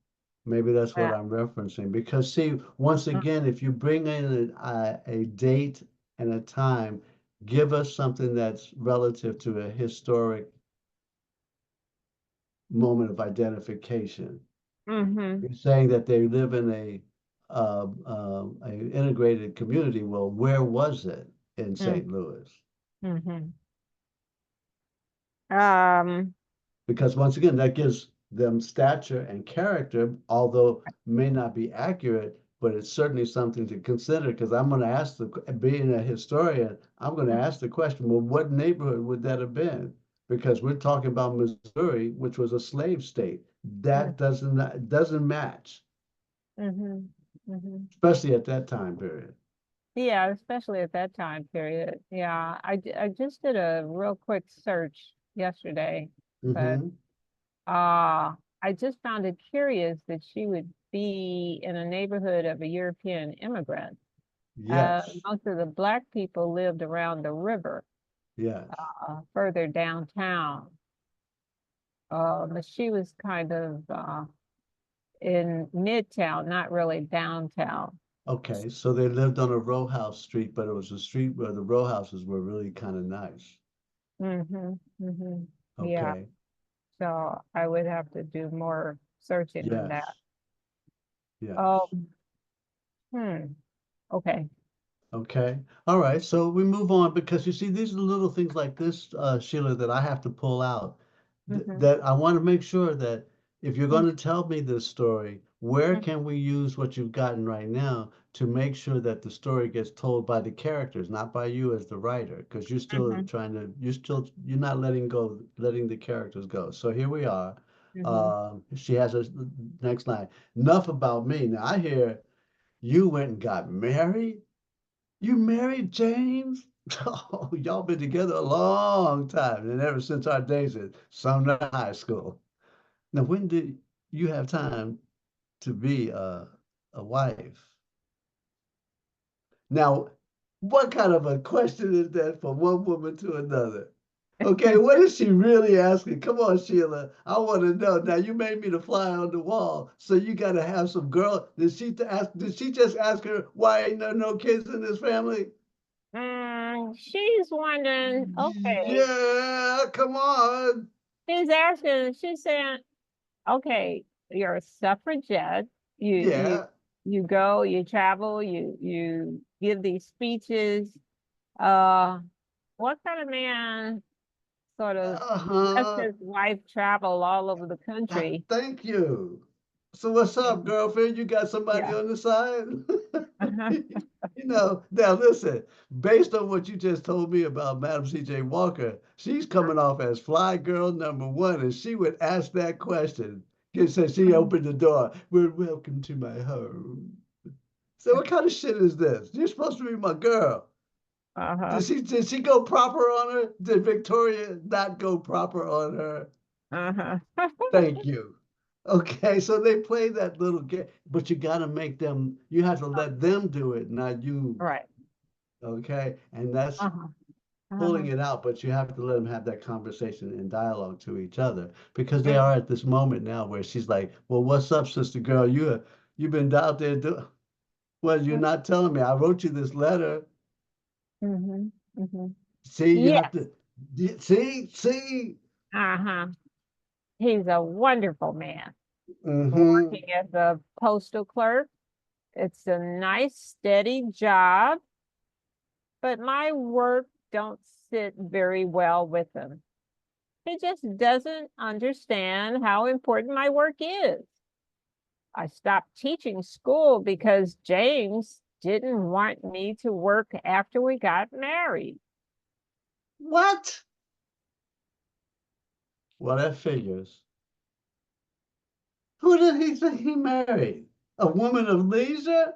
Maybe that's what Yeah. I'm referencing. Because see, once again, if you bring in a date and a time, give us something that's relative to a historic moment of identification. Mm-hmm. You're saying that they live in a integrated community. Well, where was it in Mm-hmm. St. Louis? Mm-hmm. Um, Because once again, that gives them stature and character, although may not be accurate, but it's certainly something to consider. Because I'm going to ask being a historian, I'm going to ask the question, well, what neighborhood would that have been? Because we're talking about Missouri, which was a slave state. That doesn't match, mm-hmm. Mm-hmm. especially at that time period. Yeah, especially at that time period. Yeah, I just did a real quick search yesterday, but Hmm. uh I just found it curious that she would be in a neighborhood of a European immigrant. Yes, Most of the Black people lived around the river, yes. further downtown. But she was kind of in Midtown, not really downtown. Okay, so they lived on a row house street, but it was a street where the row houses were really kind of nice. Mm-hmm, mm-hmm. Yeah, Okay. so I would have to do more searching on that. Yes, yes. Um, okay. Okay. All right. So we move on because you see, these are the little things like this, Sheila, that I have to pull out. Mm-hmm, That I want to make sure that if you're mm-hmm, going to tell me this story, where can we use what you've gotten right now to make sure that the story gets told by the characters, not by you as the writer, because mm-hmm, you're not letting the characters go. So here we are. mm-hmm. She has a next line. Enough about me. Now I hear you went and got married. You married James? Oh, y'all been together a long time, and ever since our days at Sumner High School. Now, when did you have time to be a wife? Now, what kind of a question is that from one woman to another? Okay, what is she really asking? Come on, Sheila. I want to know. Now you made me the fly on the wall, so you got to have some girl. Did she just ask her why ain't there no kids in this family? She's wondering, okay, Yeah, come on. she's saying, okay, you're a suffragette. You Yeah. you go, you travel, you give these speeches. Uh, what kind of man sort of lets Uh-huh. his wife travel all over the country? Thank you. So what's up, And girlfriend? You got somebody yeah. on the side? Now listen, based on what you just told me about Madam C.J. Walker, she's coming off as fly girl number one, and she would ask that question. She said she opened the door. Well, welcome to my home. So what kind of shit is this? You're supposed to be my girl. Uh-huh. Did she go proper on her? Did Victoria not go proper on her? Uh-huh. Thank you. Okay, so they play that little game, but you got to make them, you have to let them do it, not you. Right. Okay, and that's Uh-huh. Uh-huh. pulling it out, but you have to let them have that conversation and dialogue to each other because they Mm, are at this moment now where she's like, "Well, what's up, sister girl? You've been out there do well, you're mm, not telling me. I wrote you this letter. mhm, mhm. See, you have Yes. to see. Uh-huh. He's a wonderful man. Mm-hmm. Working as a postal clerk. It's a nice, steady job, but my work don't sit very well with him. He just doesn't understand how important my work is. I stopped teaching school because James didn't want me to work after we got married. What? Well, that figures. Who did he think he married? A woman of leisure?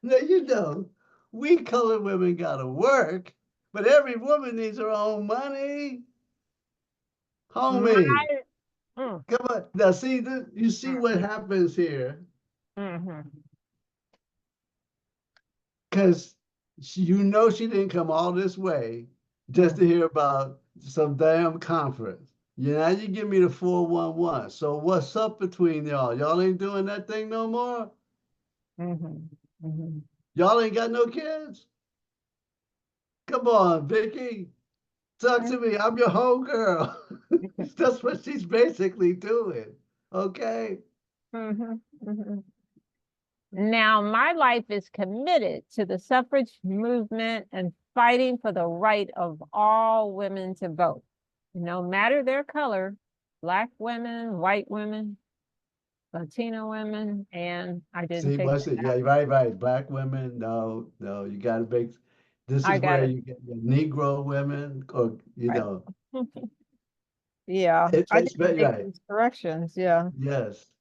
Now, we colored women gotta work, but every woman needs her own money. My, Homie, mm, come on. Now, see, you see what mm, happens here? mhm, Because she didn't come all this way just to mhm, hear about some damn conference. Yeah, now you give me the 411. So what's up between y'all? Y'all ain't doing that thing no more? mhm, mhm. Y'all ain't got no kids? Come on, Vicky. Talk to me. I'm your homegirl. That's what she's basically doing. Okay? Mhm, mhm. Now, my life is committed to the suffrage movement and fighting for the right of all women to vote, no matter their color, Black women, white women, Latino women, and I didn't See, take what's that it? Yeah, out. right. Black women, no, no, you got to make, this I is got where it you get your Negro women, or, right. Yeah, I it's didn't make right. these corrections. Yeah.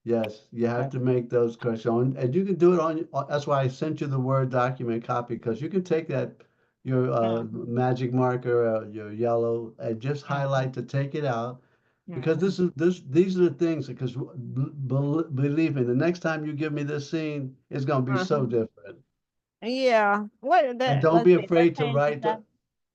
Yes, you have Okay. to make those corrections, and you can do it that's why I sent you the Word document copy, because you can take your Mhm, magic marker, your yellow, and just mhm, highlight to take it out, because mhm, these are the things, because believe me, the next time you give me this scene, it's going to be so mhm. different. Yeah. What And that? don't Let's be see. What afraid to page is write that?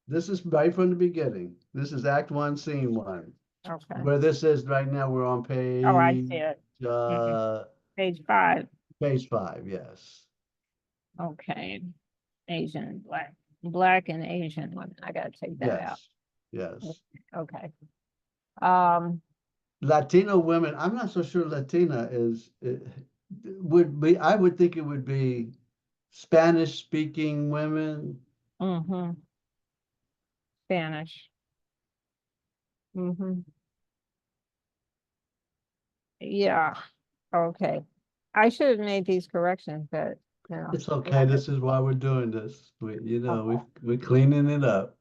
this is right from the beginning. This is Act One, Scene One. Okay. Where this is right now, we're on Oh, I see page it. Mhm. uh Page 5. page 5, yes. Okay. Asian, black and Asian women. I gotta take that out. Yes. Yes. Okay. Um, Latino women, I'm not so sure Latina would be, I would think it would be Spanish speaking women. mhm, Spanish. Hmm. Yeah. Okay. I should have made these corrections, but It's yeah. okay. This is why we're doing this. Okay. We're cleaning it up.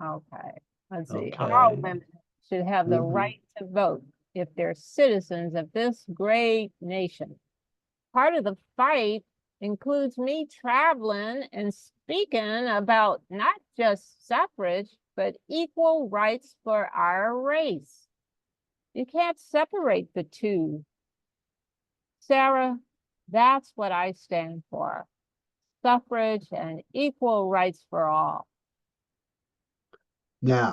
Okay. Let's see. All Okay. women should have the Hmm. right to vote if they're citizens of this great nation. Part of the fight includes me traveling and speaking about not just suffrage, but equal rights for our race. You can't separate the two. Sarah, that's what I stand for. Suffrage and equal rights for all. It, Now,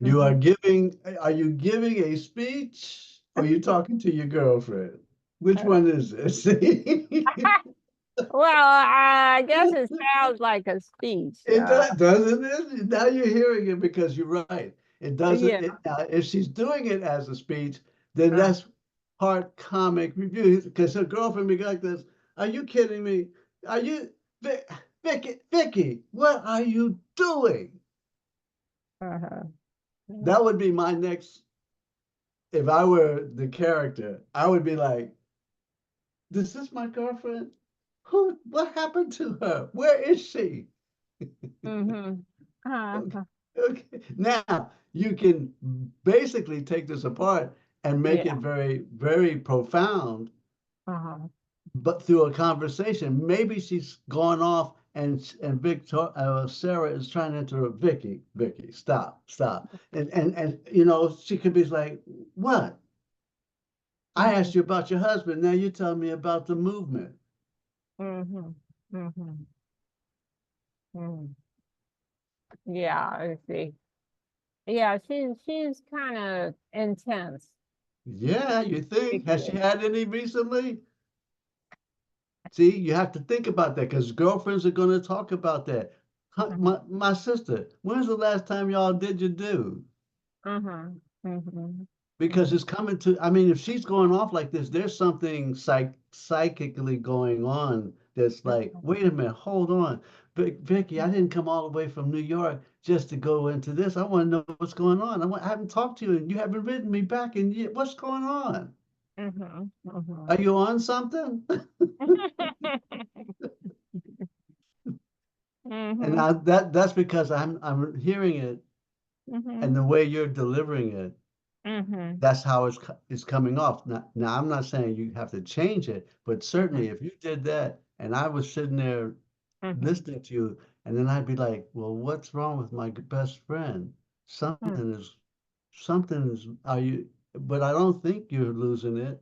you are mhm. giving, are you giving a speech or are you talking to your girlfriend? Which one is this? Well, I guess it sounds like a speech. It does, doesn't it? Now you're hearing it because you're right. It doesn't. Yeah. If she's doing it as a speech, then Uh, that's part comic review. Because her girlfriend be like this. Are you kidding me? Are you, Vicky? What are you doing? uh-huh. That would be my next. If I were the character, I would be like, "Is this my girlfriend? Who? What happened to her? Where is she?" Mm-hmm. Okay. Uh-huh. Okay. Now you can basically take this apart and make Yeah. it very, very profound, Uh-huh. but through a conversation. Maybe she's gone off and Sarah is trying to interrupt Vicky, stop. And she could be like, what? I Mm-hmm. asked you about your husband. Now you tell me about the movement. Mm-hmm. Mm-hmm. Mm. Yeah, I see. Yeah, she's kind of intense. Yeah, you think? Has she Ridiculous. had any recently? See, you have to think about that because girlfriends are going to talk about that. Mm-hmm. My sister, when's the last time y'all did your do? Mm-hmm. Mm-hmm. Because it's coming to, I mean, if she's going off like this, there's something psychically going on that's like, Mm-hmm. wait a minute, hold on. Vicky, I didn't come all the way from New York just to go into this. I want to know what's going on. I haven't talked to you and you haven't written me back in years. What's going on? Mm-hmm. Mm-hmm. Are you on something? And Mm-hmm. that's because I'm hearing it Mm-hmm. and the way you're delivering it, Mm-hmm. that's how it's coming off. Now, I'm not saying you have to change it, but Mm-hmm. certainly if you did that and I was sitting there Mm-hmm. listening to you, and then I'd be like, well, what's wrong with my best friend? Something is, are you, but I don't think you're losing it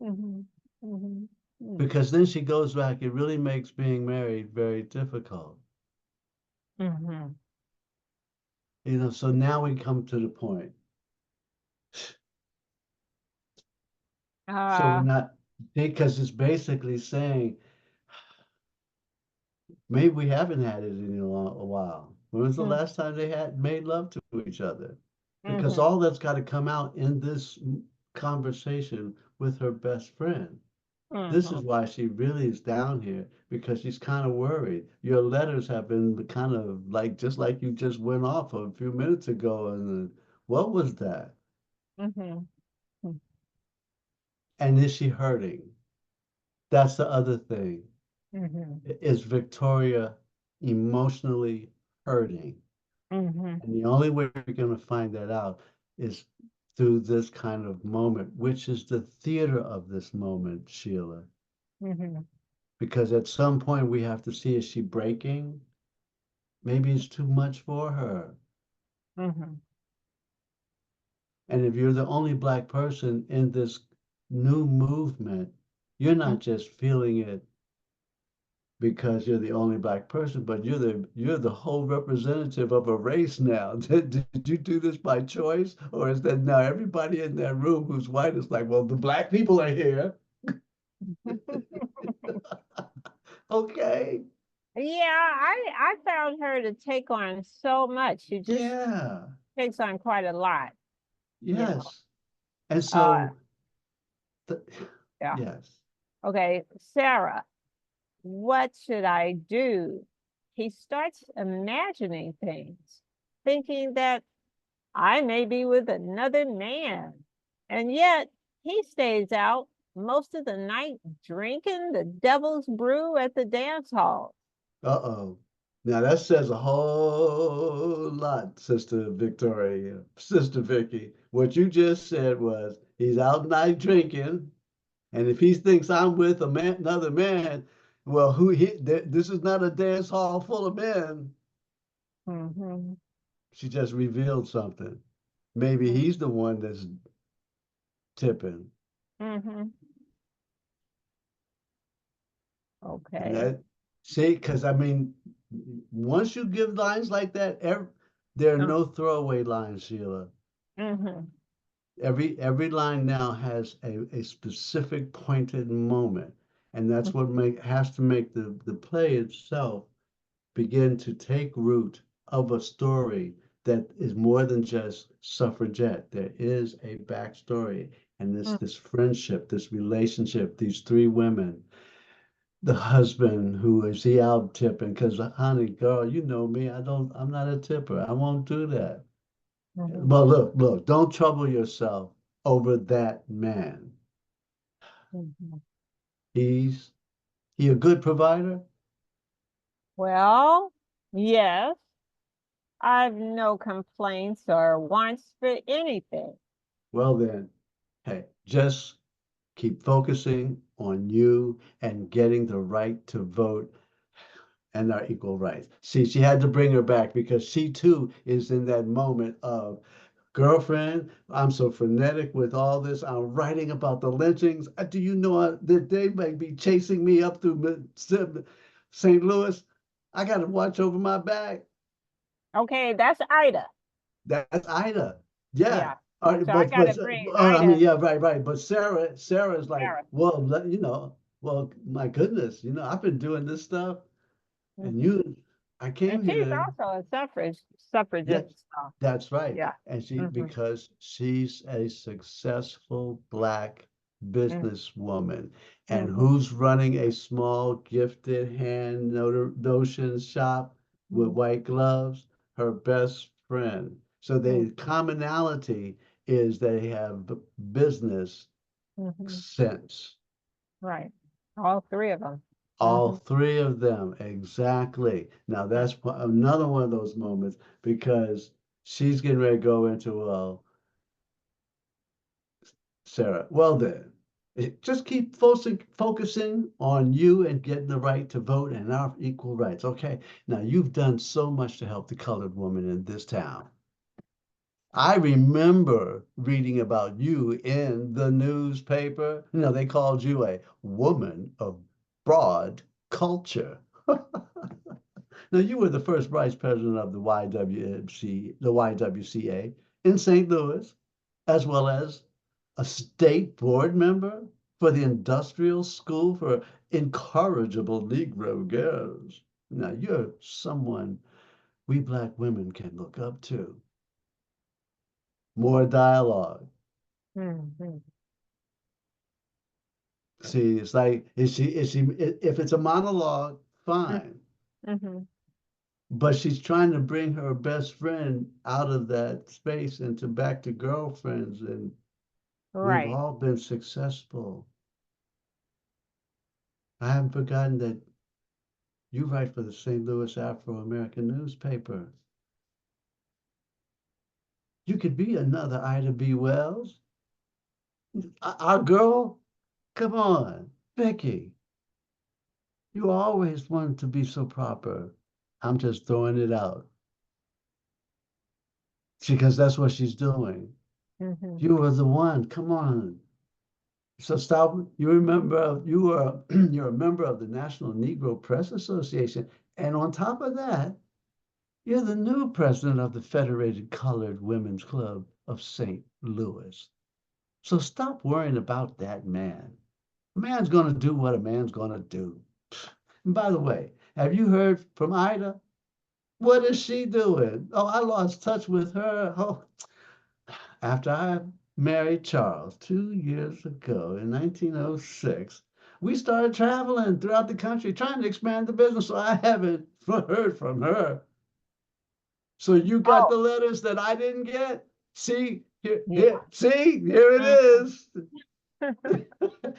Mm-hmm. Mm-hmm. because then she goes back, it really makes being married very difficult. Mm-hmm. So now we come to the point. So we're Uh, not, because it's basically saying, maybe we haven't had it in a while. When was the last time they had made love to each other? Because mm-hmm. all that's got to come out in this conversation with her best friend. This Mm-hmm. is why she really is down here because she's kind of worried. Your letters have been kind of like just like you just went off a few minutes ago, and what was that? Mm-hmm. And is she hurting? That's the other thing. Mm-hmm. Is Victoria emotionally hurting? Mm-hmm. And the only way we're going to find that out is through this kind of moment, which is the theater of this moment, Sheila. Mm-hmm. Because at some point we have to see, is she breaking? Maybe it's too much for her. Mm-hmm. And if you're the only Black person in this new movement, you're not just feeling it because you're the only Black person, but you're the whole representative of a race now. Did you do this by choice, or is that now everybody in that room who's white is like, well, the Black people are here, okay? Yeah, I found her to take on so much. She just Yeah, takes on quite a lot, you know. yes. And Uh, so, th yeah. yes. Okay, Sarah, what should I do? He starts imagining things, thinking that I may be with another man. And yet he stays out most of the night drinking the devil's brew at the dance hall. Uh-oh. Now that says a whole lot, Sister Victoria, Sister Vicky. What you just said was he's out night drinking, and if he thinks I'm with another man, well, this is not a dance hall full of men. Mm-hmm. She just revealed something. Maybe he's the one that's tipping. Mm-hmm. And Okay. that, see, because I mean, once you give lines like that, There are Oh, no throwaway lines, Sheila. mhm, Every line now has a specific pointed moment, and that's what has to make the play itself begin to take root of a story that is more than just suffragette. There is a backstory, and mm, this friendship, this relationship, these three women. The husband who is he out tipping? Because honey, girl, you know me. I'm not a tipper. I won't do that. mhm, But look, don't trouble yourself over that man. mhm. He's he a good provider? Well, yes, I've no complaints or wants for anything. Well then, hey, just keep focusing on you and getting the right to vote and our equal rights. See, she had to bring her back because she too is in that moment of girlfriend. I'm so frenetic with all this. I'm writing about the lynchings. Do you know that they may be chasing me up through St. Louis? I got to watch over my back. Okay, that's Ida. That's Ida. Yeah. Yeah. So I But gotta bring I mean, Ida, yeah, right. But Sarah's like, Sarah. well, well, my goodness, I've been doing this stuff, and Mhm. I came And she's here. also a Yes, suffragist. So that's right. yeah. And Hmm. because she's a successful Black Hmm. businesswoman, and Hmm. who's running a small gifted hand notion shop with white gloves? Her best friend. So the commonality is they have business Hmm. sense. Right. All three of them. All Hmm. three of them, exactly. Now that's another one of those moments because she's getting ready to go into Sarah. Well then, just keep focusing on you and getting the right to vote and our equal rights. Okay. Now you've done so much to help the colored woman in this town. I remember reading about you in the newspaper. They called you a woman of broad culture. Now, you were the first vice president of the YWCA in St. Louis, as well as a state board member for the Industrial School for Incorrigible Negro Girls. Now, you're someone we Black women can look up to. More dialogue. Hmm. See, it's like, if it's a monologue, fine. Hmm. But she's trying to bring her best friend out of that space into back to girlfriends, and we've Right. all been successful. I haven't forgotten that you write for the St. Louis Afro-American newspaper. You could be another Ida B. Wells. Our girl, come on, Vicky. You always wanted to be so proper. I'm just throwing it out because that's what she's doing. Hmm. You were the one. Come on. So stop. You remember you were you're a member of the National Negro Press Association, and on top of that, you're the new president of the Federated Colored Women's Club of St. Louis. So stop worrying about that man. A man's gonna do what a man's gonna do. And by the way, have you heard from Ida? What is she doing? Oh, I lost touch with her. Oh, after I married Charles 2 years ago in 1906, we started traveling throughout the country trying to expand the business. So I haven't heard from her. So you got Oh, the letters that I didn't get? See, yeah. here it Mhm. is.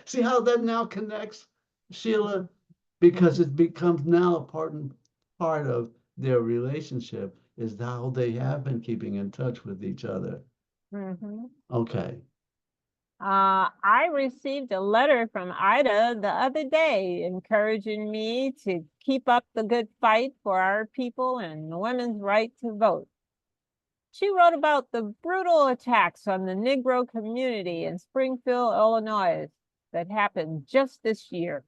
See how that now connects, Sheila? Because it becomes now a part of their relationship is how they have been keeping in touch with each other. Hmm. Okay. I received a letter from Ida the other day encouraging me to keep up the good fight for our people and women's right to vote. She wrote about the brutal attacks on the Negro community in Springfield, Illinois, that happened just this year.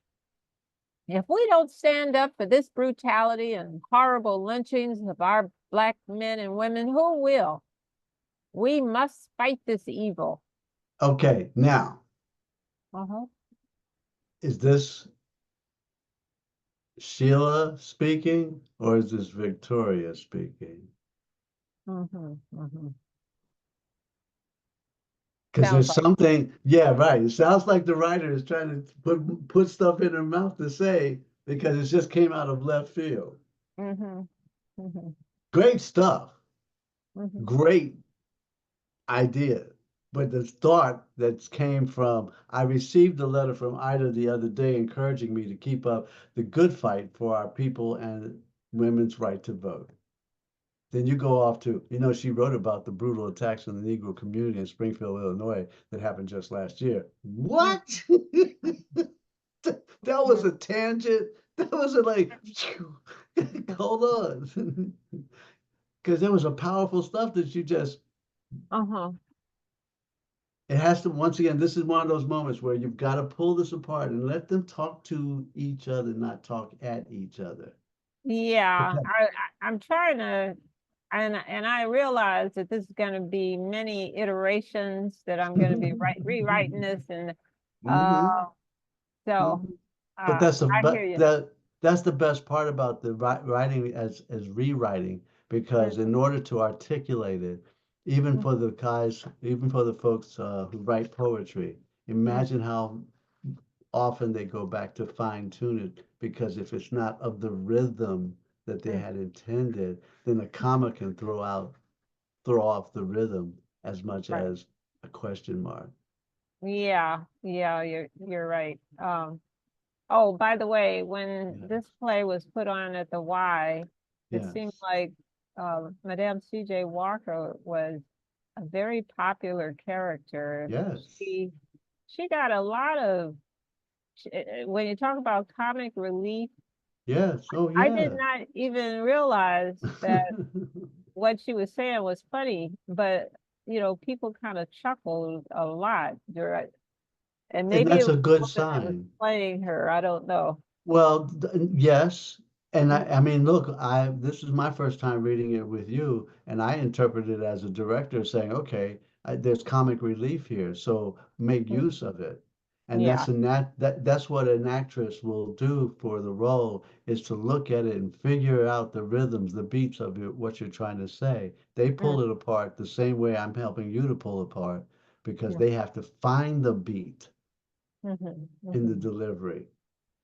if we don't stand up for this brutality and horrible lynchings of our Black men and women, who will? We must fight this evil. Okay, now, Uh-huh. is this Sheila speaking or is this Victoria speaking? Mm-hmm. Mm-hmm. Because Sounds there's like. something, yeah, right. It sounds like the writer is trying to put stuff in her mouth to say because it just came out of left field. Mm-hmm. Mm-hmm. Great stuff, Mm-hmm. great idea. But the thought that came from, I received a letter from Ida the other day encouraging me to keep up the good fight for our people and women's right to vote. Then you go off to, she wrote about the brutal attacks on the Negro community in Springfield, Illinois that happened just last year. What? That was a tangent. That was a like, hold on. Because there was a powerful stuff that you just, Uh-huh. it has to, once again, this is one of those moments where you've got to pull this apart and let them talk to each other, not talk at each other. Yeah, I'm trying to, and I realize that this is going to be many iterations that I'm going to be rewriting this, and uh, Hmm. so But I hear you. that's the best part about the writing as rewriting, because in order to articulate it, even Mhm, for the guys, even for the folks who write poetry, mhm, imagine how often they go back to fine tune it, because if it's not of the rhythm that they mhm, had intended, then the comma can throw off the rhythm as much right. as a question mark. Yeah, yeah, you're right. Oh, by the way, when Yes, this play was put on at the Y, it seemed yes, like Madame C.J. Walker was a very popular character. yes, She got a lot of when you talk about comic relief, yes. Oh, I did yeah. not even realize that what she was saying was funny, but people kind of chuckled a lot during, and And maybe it that's was a the good woman that was sign. playing her. I don't know. Well, yes. And Mm, I mean, look, this is my first time reading it with you, and I interpret it as a director saying, okay, there's comic relief here, so make mm, use of it. And yeah. that's what an actress will do for the role, is to look at it and figure out the rhythms, the beats of it, what you're trying to say. They pull Mm, it apart the same way I'm helping you to pull apart, because mm, they have to find the beat mhm, in the mhm, delivery.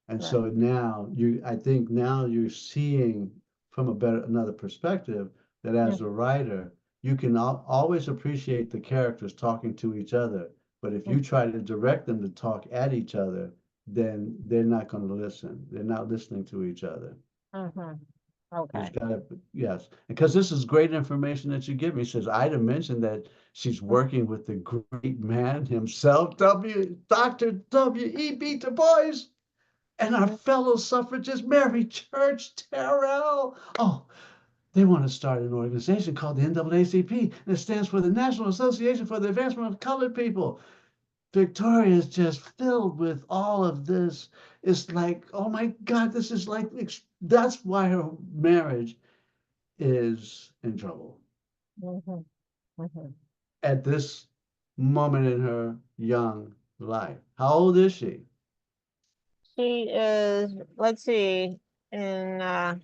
And right. so now I think now you're seeing from another perspective that Mm, as a writer, you can always appreciate the characters talking to each other. But if mm, you try to direct them to talk at each other, then they're not going to listen. They're not listening to each other. mhm. There's Okay. got to, yes, because this is great information that you give me. It says Ida mentioned that she's Mm, working with the great man himself, Dr. W.E.B. Du Bois, and our mm, fellow suffragist Mary Church Terrell. Oh, they want to start an organization called the NAACP, and it stands for the National Association for the Advancement of Colored People. Victoria is just filled with all of this. It's like, oh my God, this is like, that's why her marriage is in trouble mhm, mhm. at this moment in her young life. How old is she? She is, let's see, in uh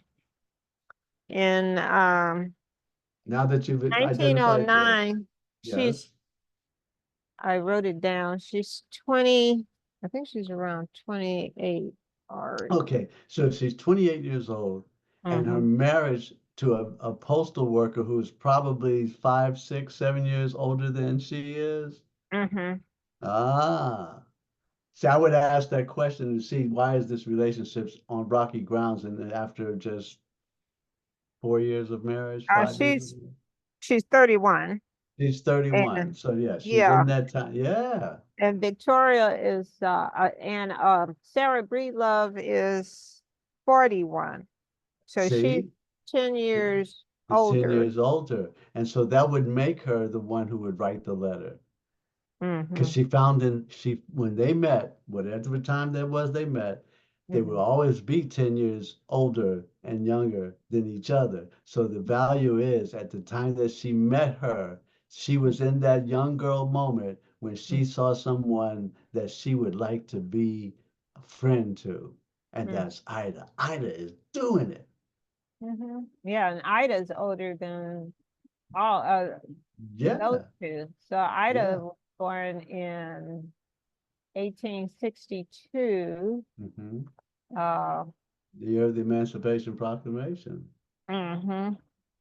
in Now that you've identified the, 1909, she's yes. I wrote it down. She's 20, I think she's around 28 or Okay, so she's 28 years old, and her mm-hmm, marriage to a postal worker who's probably 5, 6, 7 years older than she is. mm-hmm. Ah, see, I would ask that question to see why is this relationship on rocky grounds, and then after just 4 years of marriage, 5 years of She's marriage. 31. She's 31, And so yeah, she's yeah, in that time. Yeah, and Victoria is and Sarah Breedlove is 41. So she's see, 10 years she's 10 older. years older, and so that would make her the one who would write the letter. Because Mm-hmm. she found in she when they met, whatever time that was they met, They will Mhm. always be 10 years older and younger than each other. So the value is at the time that she met her, she was in that young girl moment when she saw someone that she would like to be a friend to. And Mhm. that's Ida. Ida is doing it. Mhm. Yeah, and Ida's older than all those Yeah, two. So Ida yeah. was born in 1862. Hmm. Uh, The year of the Emancipation Proclamation. mhm.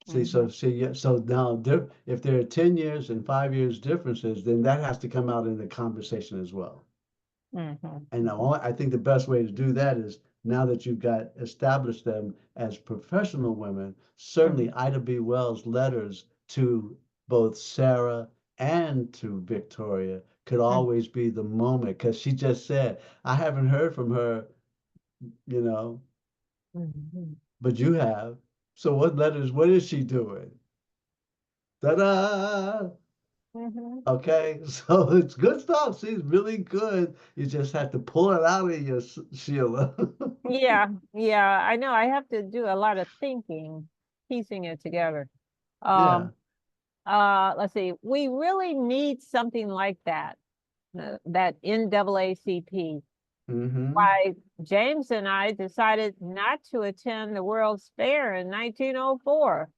See, Mhm. yeah, so now if there are 10 years and 5 years differences, then that has to come out in the conversation as well. Mhm. And Mhm. now I think the best way to do that is now that you've got established them as professional women, Mhm. certainly Ida B. Wells' letters to both Sarah and to Victoria could Mhm. always be the moment because she just said, I haven't heard from her, you know, Mhm. but you have. So what is she doing? Ta-da! Mhm. Okay, so it's good stuff. She's really good. You just have to pull it out of you, Sheila. Yeah, yeah, I know. I have to do a lot of thinking, piecing it together. Yeah. Um, let's see. We really need something like that, that NAACP. Mm-hmm. Why James and I decided not to attend the World's Fair in 1904.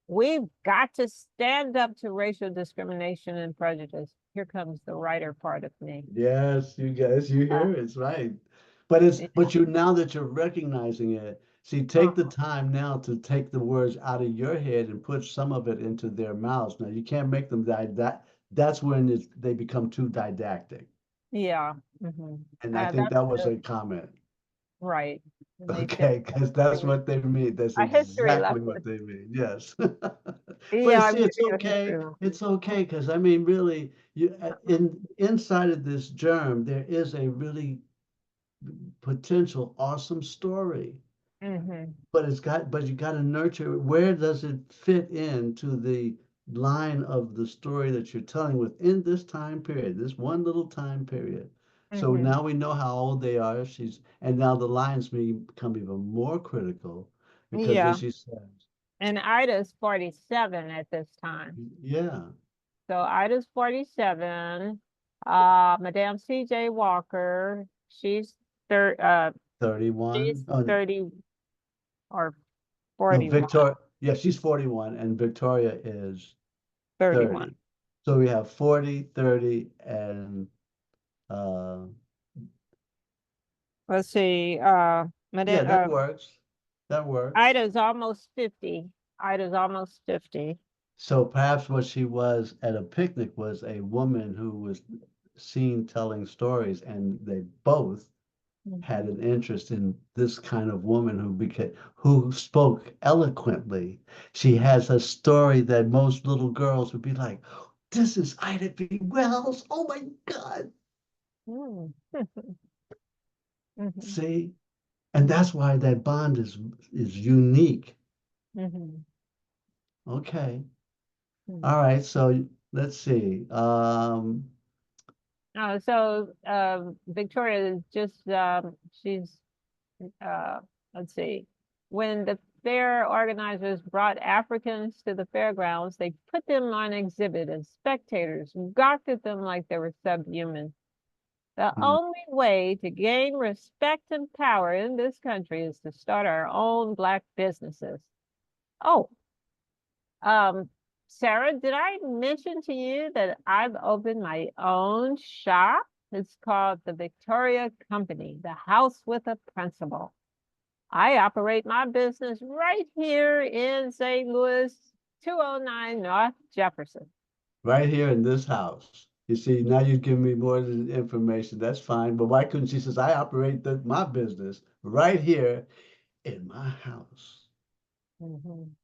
We've got to stand up to racial discrimination and prejudice. Here comes the writer part of me. Yes, you guys, you Uh, hear it's right. But it's yeah. but you now that you're recognizing it, see, take the Uh-huh. time now to take the words out of your head and put some of it into their mouths. Now you can't make them that's when they become too didactic. Yeah. Hmm. And I think That's that was a comment. right. And they said Okay, because that's what they mean. That's a history exactly lesson. what they mean. Yes. Yeah, But I'm see, going to it's be a okay. history lesson. It's okay because I mean, really, you in inside of this germ, there is a really potential awesome story. Hmm. But you got to nurture it. Where does it fit into the line of the story that you're telling within this time period, this one little time period? So Hmm. now we know how old they are. And now the lines may become even more critical because as Yeah. she says, And Ida's 47 at this time. yeah, So Ida's 47. Madame C.J. Walker, she's thir 31. she's Oh, 30 or no, 41. Victoria, yeah, she's 41 and Victoria is 31. 30. So we have 40, 30, and uh Let's see. yeah, Madame that works. That works. Ida's almost 50. Ida's almost 50. So perhaps what she was at a picnic was a woman who was seen telling stories, and they both had Mhm. an interest in this kind of woman who spoke eloquently. She has a story that most little girls would be like, "This is Ida B. Wells. Oh my God." Mm. Mhm. See? And that's why that bond is unique. Mhm. Okay. Mhm. All right. So let's see. Victoria is just she's uh let's see. When the fair organizers brought Africans to the fairgrounds, they put them on exhibit as spectators, gawked at them like they were subhuman. The hmm, only way to gain respect and power in this country is to start our own Black businesses. Oh, um, Sarah, did I mention to you that I've opened my own shop? It's called the Victoria Company, the house with a principal. I operate my business right here in St. Louis, 209 North Jefferson. right here in this house. You see, now you've given me more information. That's fine. But why couldn't she says I operate my business right here in my house? Mhm.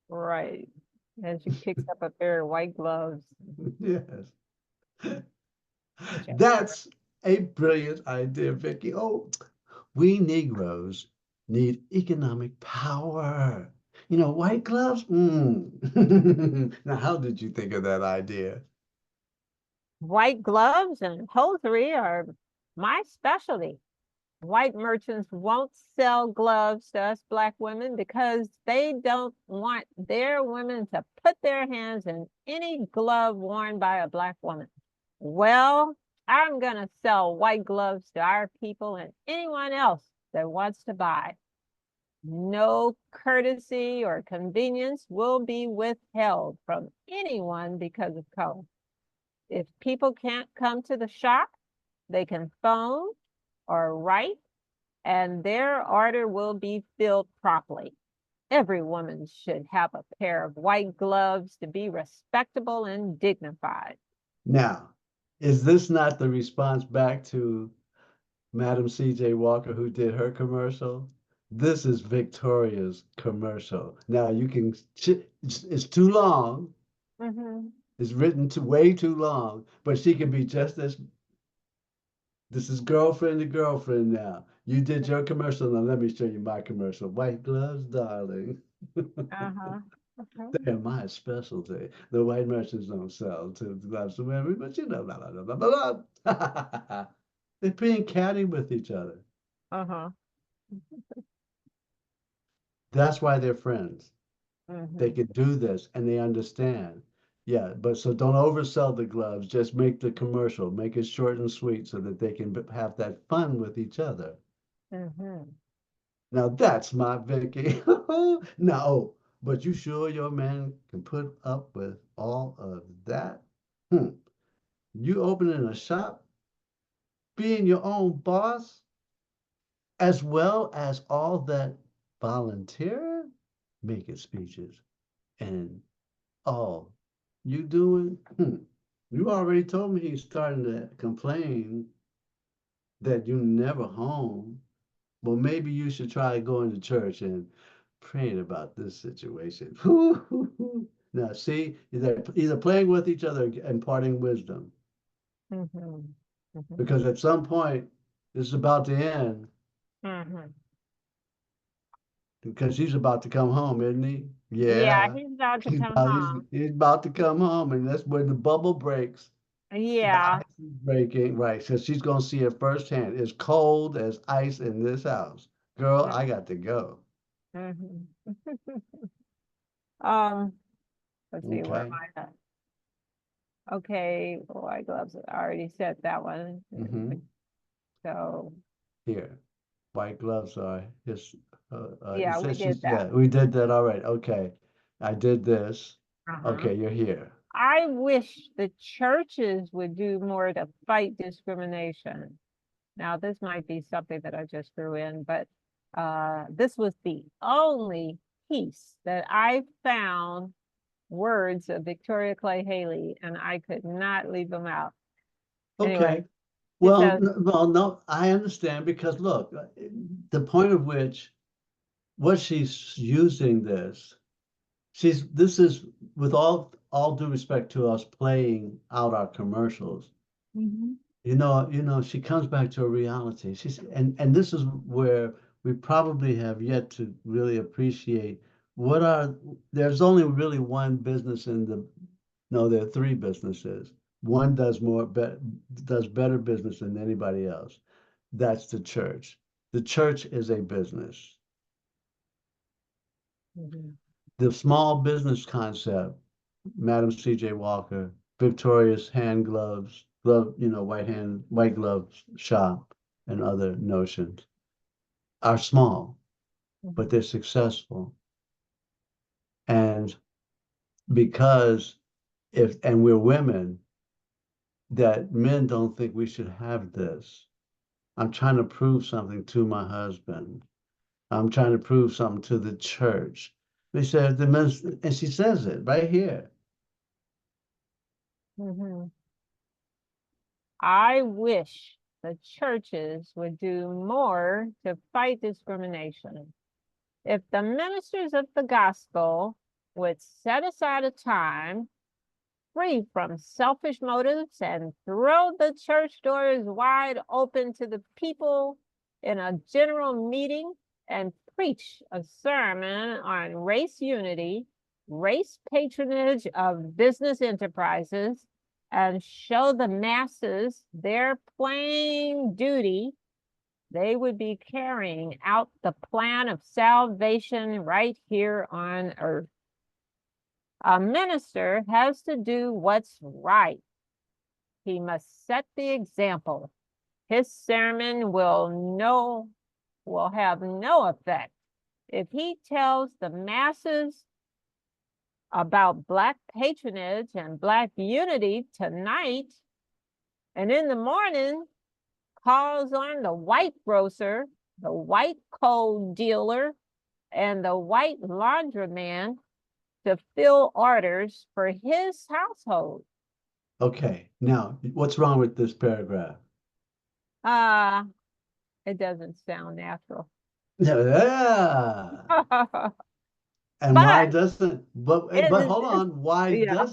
Right. And she picks up a pair of white gloves, Yes. which I That's a brilliant idea, Vicky. Oh, we Negroes need economic power. You know, white gloves? Mm. Now, how did you think of that idea? White gloves and hosiery are my specialty. White merchants won't sell gloves to us Black women because they don't want their women to put their hands in any glove worn by a Black woman. Well, I'm going to sell white gloves to our people and anyone else that wants to buy. No courtesy or convenience will be withheld from anyone because of color. If people can't come to the shop, they can phone or write, and their order will be filled promptly. Every woman should have a pair of white gloves to be respectable and dignified. Now, is this not the response back to Madam C.J. Walker, who did her commercial? This is Victoria's commercial. Now you can, it's too long. Mhm. It's written to way too long, but she can be just as, this is girlfriend to girlfriend now. You did your commercial, now let me show you my commercial. White gloves, darling. Uh-huh. They're my specialty. The white merchants don't sell to gloves to women, but you know, blah, blah, blah, blah, blah. They're being catty with each other. Uh-huh. That's why they're friends. They Mhm. can do this and they understand. Yeah, but so don't oversell the gloves. Just make the commercial, make it short and sweet so that they can have that fun with each other. Mhm. Now that's my Vicky. No, but you sure your man can put up with all of that? Hmm. You opening a shop, being your own boss, as well as all that volunteer, making speeches and all you doing? You already told me he's starting to complain that you never home. Well, maybe you should try going to church and praying about this situation. Now, see, either playing with each other and imparting wisdom, Mhm. Mhm. because at some point it's about to end, Mhm. because he's about to come home, isn't he? Yeah, Yeah, he's about to come home. he's about to come home, and that's when the bubble breaks. The Yeah. ice is breaking, right? So she's gonna see it firsthand. It's cold as ice in this house. Girl, I got to go. Mhm. Um, let's see, where am Okay. I at? Okay, white gloves, I already said that one. Mm-hmm. So, Here. White gloves are his, it yeah, we says did she's, that. yeah, we did that. All right. Okay. I did this. Uh-huh. Okay, you're here. I wish the churches would do more to fight discrimination. Now, this might be something that I just threw in, but this was the only piece that I found words of Victoria Clay Haley, and I could not leave them out. Anyway, Okay. it Well, says, well, no, I understand because look, the point of which what she's using this, this is with all due respect to us playing out our commercials. Mhm. She comes back to a reality. And this is where we probably have yet to really appreciate there's only really one business no, there are three businesses. One does better business than anybody else. That's the church. The church is a business. Mhm. The small business concept, Madam C.J. Walker, Victoria's hand gloves, white gloves shop, and other notions are small, but Mhm. they're successful. And because and we're women, that men don't think we should have this. I'm trying to prove something to my husband. I'm trying to prove something to the church. They said and she says it right here. Mhm. I wish the churches would do more to fight discrimination. If the ministers of the gospel would set aside a time free from selfish motives and throw the church doors wide open to the people in a general meeting and preach a sermon on race unity, race patronage of business enterprises, and show the masses their plain duty, they would be carrying out the plan of salvation right here on earth. A minister has to do what's right. He must set the example. His sermon will have no effect if he tells the masses about Black patronage and Black unity tonight, and in the morning calls on the white grocer, the white coal dealer, and the white laundryman to fill orders for his household. Okay, now what's wrong with this paragraph? It doesn't sound natural. Yeah. But And why doesn't, it but is, hold on, yeah,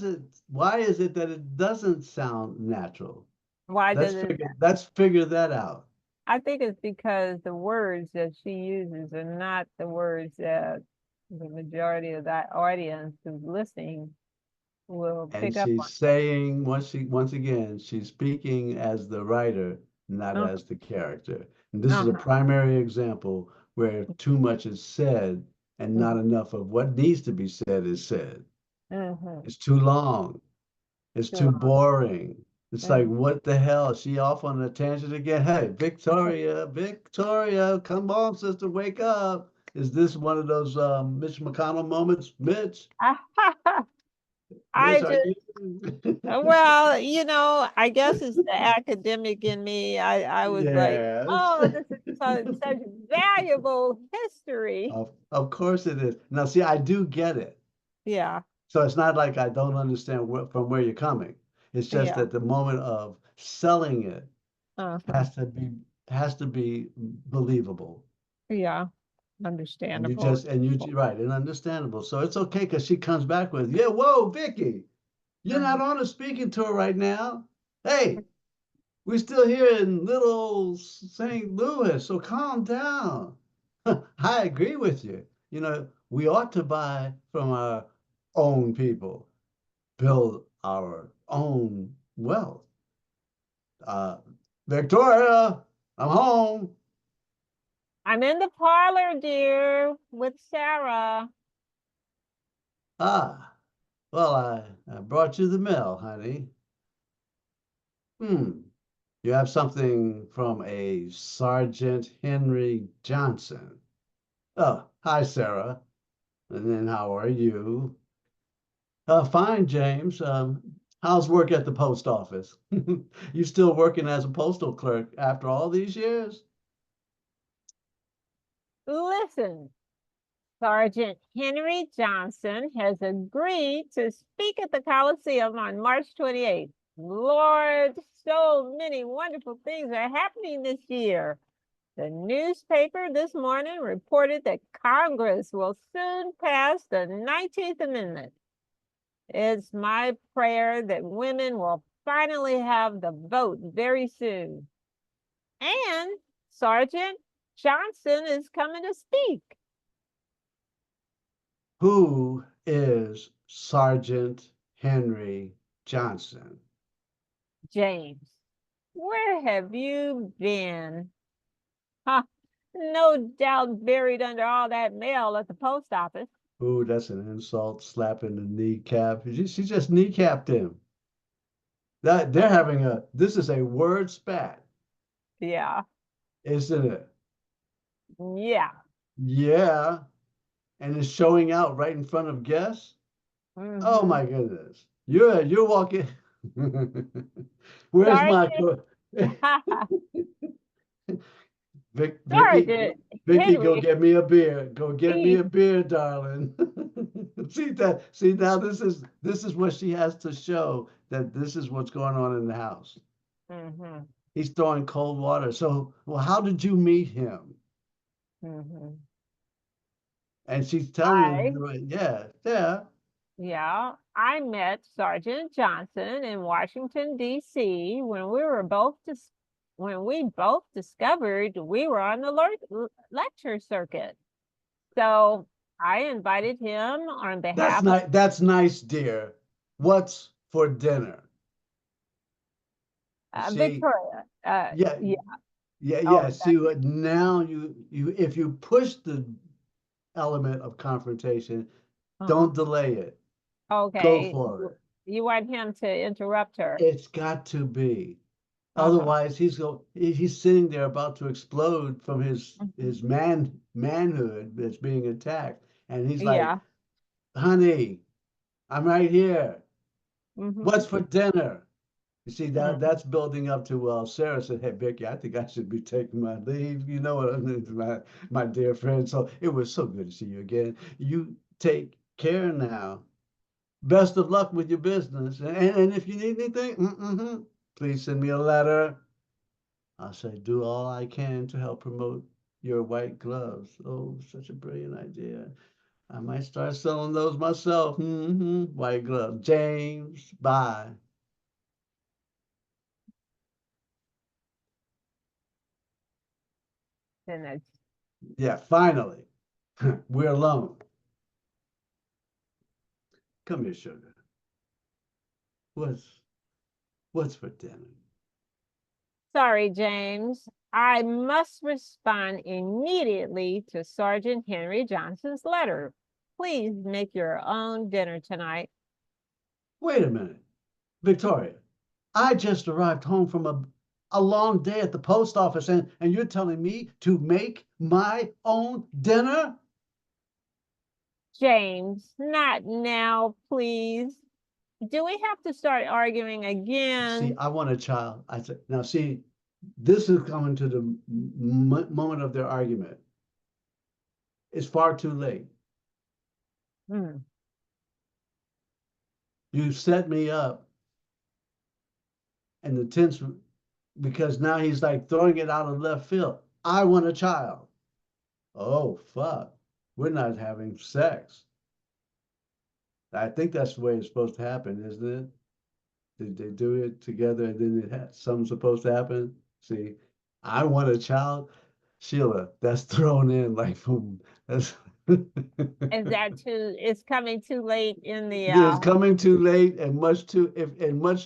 why is it that it doesn't sound natural? why does it? Let's figure that out. I think it's because the words that she uses are not the words that the majority of that audience who's listening will And pick up she's saying, once again, she's speaking as the writer, not on. as the character. And this is a Uh-huh. primary example where too much is said and not enough of what needs to be said is said. Mm-hmm. It's too long. It's too Sure. boring. It's like, Mm. what the hell? She off on a tangent again. Hey, Victoria, come on, sister, wake up. Is this one of those Mitch McConnell moments? Mitch, I Mitch, are just, you? well, I guess it's the academic in me. I was like, Yes. oh, this is such valuable history. Of course it is. Now, see, I do get it. Yeah, So it's not like I don't understand from where you're coming. It's just yeah, that the moment of selling it uh-huh. has to be has to be believable. Yeah, And you understandable. just and you right and understandable. So it's okay because she comes back with, yeah, whoa, Vicky, you're not Mhm. on a speaking tour right now. Hey, we're still here in little old St. Louis, so calm down. I agree with you. We ought to buy from our own people, build our own wealth. Uh, Victoria, I'm home. I'm in the parlor, dear, with Sarah. Ah, well, I brought you the mail, honey. Hmm. You have something from a Sergeant Henry Johnson. Oh, hi, Sarah. And then how are you? Fine, James. How's work at the post office? You still working as a postal clerk after all these years? Listen, Sergeant Henry Johnson has agreed to speak at the Coliseum on March 28th. Lord, so many wonderful things are happening this year. The newspaper this morning reported that Congress will soon pass the 19th Amendment. It's my prayer that women will finally have the vote very soon. And Sergeant Johnson is coming to speak. Who is Sergeant Henry Johnson? James, where have you been? Huh, no doubt buried under all that mail at the post office. Ooh, that's an insult, slapping the kneecap. She just kneecapped him. That they're having this is a word spat, Yeah, isn't it? yeah. Yeah, and it's showing out right in front of guests. Oh Mm-hmm. my goodness. You're walking. Where's my Sergeant, Vicky, Sergeant Vicky, go Henry, get me a beer. Go get me he, a beer, darling. See now this is what she has to show that this is what's going on in the house. mm-hmm, He's throwing cold water. So, well, how did you meet him? mm-hmm. And she's telling I, him, yeah, yeah. yeah, I met Sergeant Johnson in Washington, D.C. when we both discovered we were on the lecture circuit. So I invited him on That's behalf of, nice. That's nice, dear. What's for dinner? See, Victoria. yeah, Yeah. yeah. Oh, that, See what now you if you push the element of confrontation, uh-huh. don't delay it. Go Okay. for it. You want him to interrupt her. It's got to be. Uh-huh. Otherwise, he's sitting there about to explode from Mhm. his manhood that's being attacked, and he's like, Yeah. "Honey, I'm right here. Mm-hmm. What's for dinner?" You see that Mm-hmm. that's building up to Sarah said, "Hey Vicky, I think I should be taking my leave. You know what I mean, my dear friend. So it was so good to see you again. You take care now. Best of luck with your business. And if you need anything, please send me a letter. I say, do all I can to help promote your white gloves. Oh, such a brilliant idea. I might start selling those myself. White gloves. James, bye. And it's, Yeah, finally, we're alone. Come here, sugar. What's what's for dinner? sorry, James. I must respond immediately to Sergeant Henry Johnson's letter. Please make your own dinner tonight. Wait a minute, Victoria. I just arrived home from a long day at the post office, and you're telling me to make my own dinner? James, not now, please. Do we have to start arguing See, again? I want a child. I said, now see, this is coming to the moment of their argument. It's far too late. Hmm. You set me up and the tense because now he's like throwing it out of left field. I want a child. Oh, fuck. We're not having sex. I think that's the way it's supposed to happen, isn't it? Did they do it together and then something's supposed to happen? See, I want a child. Sheila, that's thrown in like boom. That's Is that too, it's coming too late in the, it's coming too late and much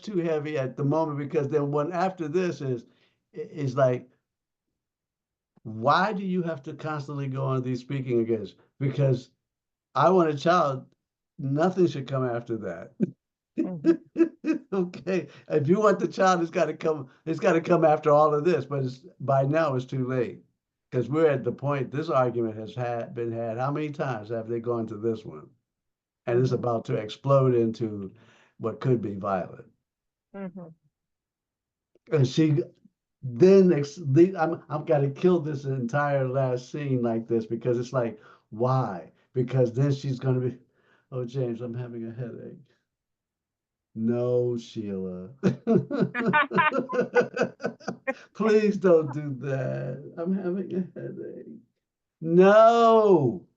too heavy at the moment because then one after this is like, why do you have to constantly go on these speaking against? Because I want a child, nothing should come after that. Mhm, Okay, if you want the child, it's got to come after all of this, but by now it's too late because we're at the point this argument has been had. How many times have they gone to this one? And it's mhm, about to explode into what could be violent. mhm. And she then I've got to kill this entire last scene like this because it's like, why? Because then she's going to be, oh, James, I'm having a headache. No, Sheila. Please don't do that. I'm having a headache. No.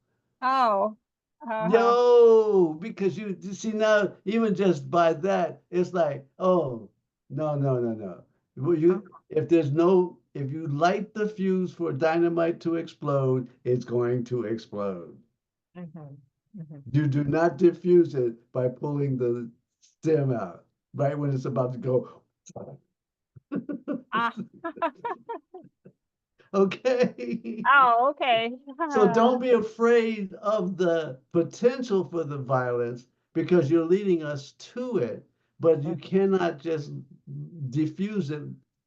Oh, uh-huh. Yo, because you see now, even just by that, it's like, oh, no, no, no, no. Well, if you light the fuse for dynamite to explode, it's going to explode. Mhm, mhm. You do not diffuse it by pulling the stem out, right when it's about to go. Ah, Okay. oh, okay. So don't be afraid of the potential for the violence because you're leading us to it, but you Mhm, cannot just diffuse it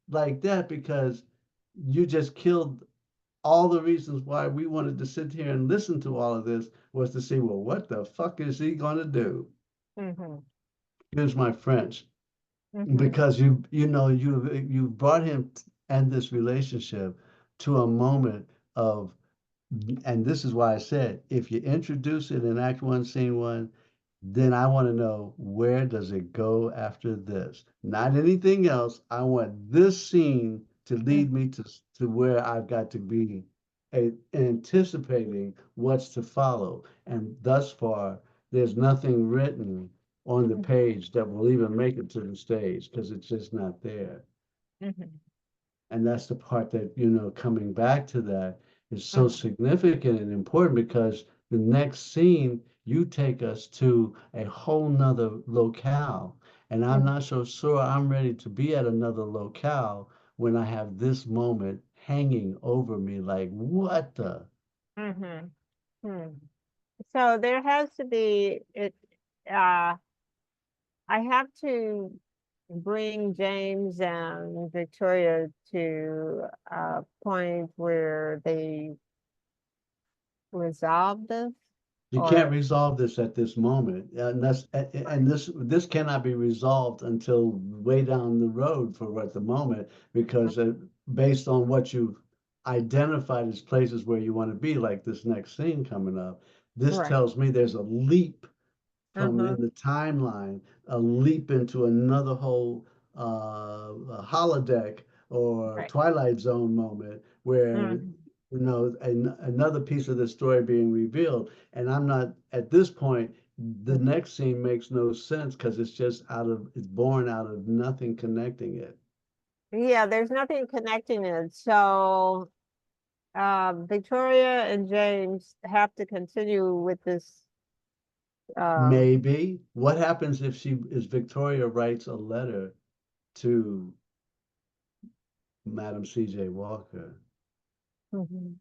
like that because you just killed all the reasons why we wanted to sit here and listen to all of this was to see, well, what the fuck is he going to do? mhm, Here's my French. mhm, Because you brought him and this relationship to a moment of and this is why I said if you introduce it in Act One, Scene One, then I want to know where does it go after this? Not anything else. I want this scene to lead mhm, me to where I've got to be anticipating what's to follow. And thus far, there's nothing written on the mhm, page that will even make it to the stage because it's just not there. mhm, And that's the part that, coming back to that is so mhm, significant and important because the next scene, you take us to a whole nother locale. And I'm not so sure I'm ready to be at another locale when I have this moment hanging over me like, what the? Mm-hmm. Hmm. So there has to be it. Uh, I have to bring James and Victoria to a point where they resolve this, You can't or resolve this at this moment, and this cannot be resolved until way down the road for at the moment, because based on what you've identified as places where you want to be, like this next scene coming up, this right. tells me there's a leap from Uh-huh. in the timeline, a leap into another whole holodeck or Right. Twilight Zone moment where Mm-hmm. another piece of the story being revealed. And I'm not at this point. The next scene makes no sense because it's born out of nothing connecting it. Yeah, there's nothing connecting it. So Victoria and James have to continue with this. Uh, Maybe what happens if Victoria writes a letter to Madam C.J. Walker, mhm,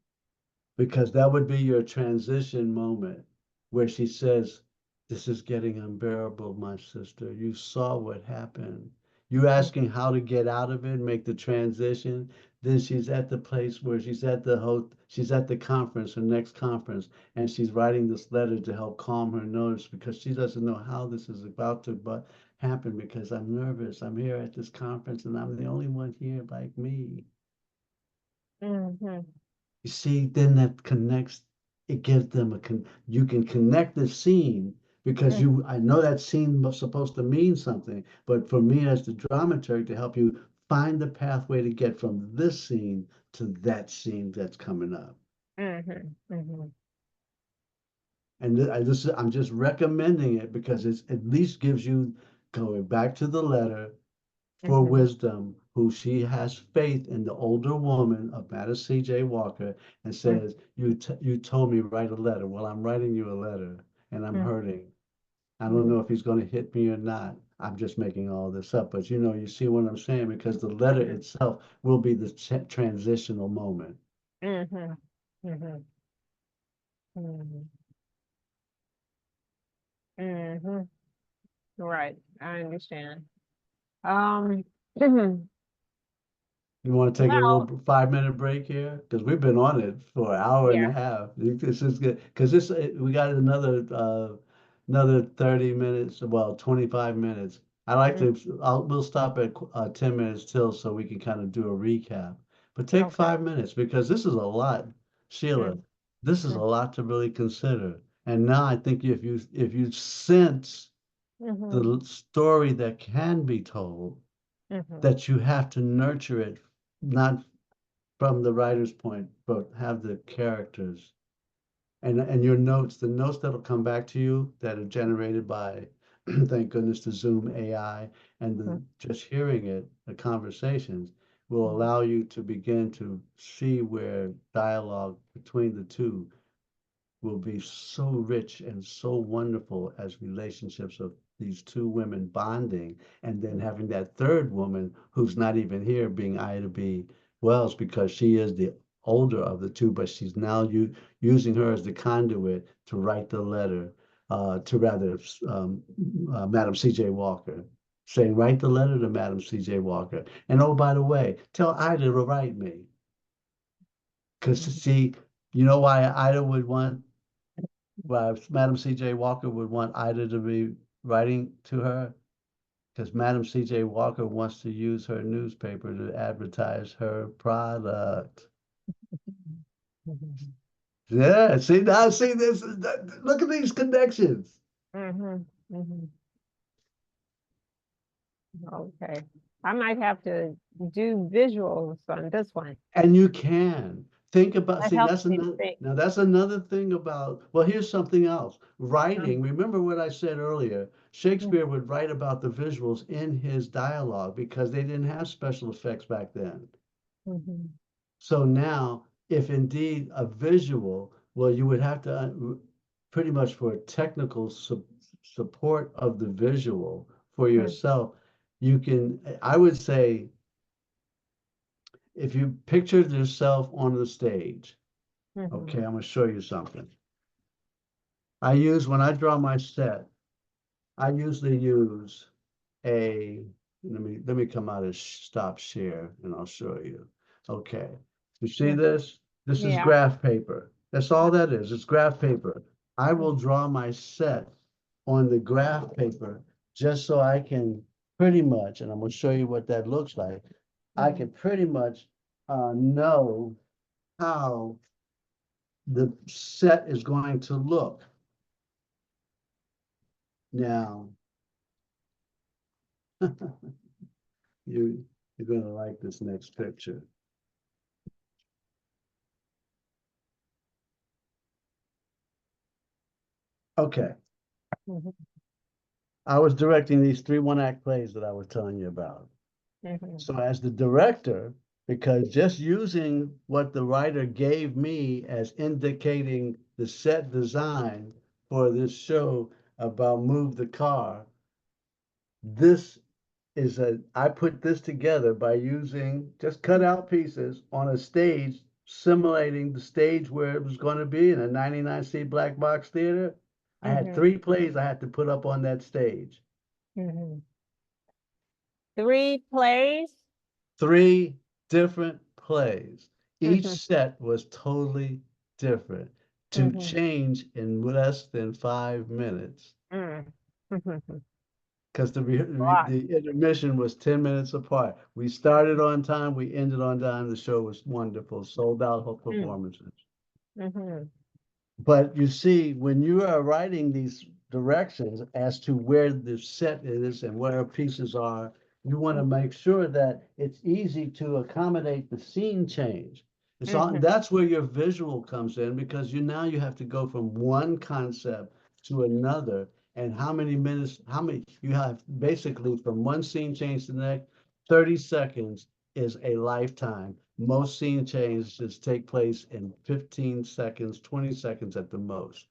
because that would be your transition moment where she says, "This is getting unbearable, my sister. You saw what happened. You asking how to get out of it, make the transition." Then she's at the place where she's at the conference, her next conference, and she's writing this letter to help calm her nerves because she doesn't know how this is about to happen because I'm nervous. I'm here at this conference and I'm the only one here like me. mhm, You see, then that connects, it gives them you can connect the scene because mhm, I know that scene was supposed to mean something, but for me as the dramaturg to help you find the pathway to get from this scene to that scene that's coming up. mhm, mhm, And I'm just recommending it because it's at least gives you going back to the letter for mhm, wisdom, who she has faith in the older woman of Madam C.J. Walker and mhm, says, you told me write a letter. Well, I'm writing you a letter and I'm mhm, hurting. I don't mhm, know if he's going to hit me or not. I'm just making all this up, but you see what I'm saying because the letter itself will be the transitional moment. mhm, mhm, mhm, mhm. Right, I understand. Um, You want to take a well, little 5 minute break here? Because we've been on it for an hour and yeah. a half. This is good. Because we got another 30 minutes, well, 25 minutes. Mm, We'll stop at 10 minutes till so we can kind of do a recap. But take okay. 5 minutes because this is a lot, Sheila. Mm, This is a mm, lot to really consider. And now I think if you sense mhm, the story that can be told, mhm, that you have to nurture it, not from the writer's point, but have the characters and your notes, the notes that'll come back to you that are generated by, thank goodness, the Zoom AI and mm, just hearing it, the conversations will mhm, allow you to begin to see where dialogue between the two will be so rich and so wonderful as relationships of these two women bonding and then mm, having that third woman who's not even here being Ida B. Wells because she is the older of the two, but she's now using her as the conduit to write the letter to rather Madam C.J. Walker, saying, write the letter to Madam C.J. Walker. And oh, by the way, tell Ida to write me. Because mhm, see, why Madam C.J. Walker would want Ida to be writing to her? Because Madam C.J. Walker wants to use her newspaper to advertise her product. mhm, Yeah, see now, see this. Look at these connections. mhm, mhm. Okay. I might have to do visuals on this one. And you can think about, That see, helps me think. that's another thing about, well, here's something else. Um, Writing, remember what I said earlier, mm, Shakespeare would write about the visuals in his dialogue because they didn't have special effects back then. mhm, So now, if indeed a visual, well, you would have to pretty much for technical support of the visual for yourself, you can, I would say, if you pictured yourself on the stage, okay, I'm gonna show you something. When I draw my set, I usually use a, let me come out of stop share and I'll show you. Okay, you see this? This is Yeah. graph paper. That's all that is. It's graph paper. I will draw my set on the graph paper just so I can pretty much, and I'm going to show you what that looks like. I can pretty much know how the set is going to look. Now, you're going to like this next picture. Okay. I was directing these 3 one-act plays that I was telling you about. So as the director, because just using what the writer gave me as indicating the set design for this show about Move the Car, this I put this together by using just cut out pieces on a stage simulating the stage where it was going to be in a 99-seat black box theater. I had 3 plays I had to put up on that stage. 3 plays? 3 different plays. Each set was totally different to change in less than 5 minutes. Because the intermission was 10 minutes apart. We started on time, we ended on time. The show was wonderful, sold out performances. But you see, when you are writing these directions as to where the set is and where pieces are, you want to make sure that it's easy to accommodate the scene change. That's where your visual comes in, because now you have to go from one concept to another. And how many minutes, you have basically from one scene change to the next, 30 seconds is a lifetime. Most scene changes take place in 15 seconds, 20 seconds at the most.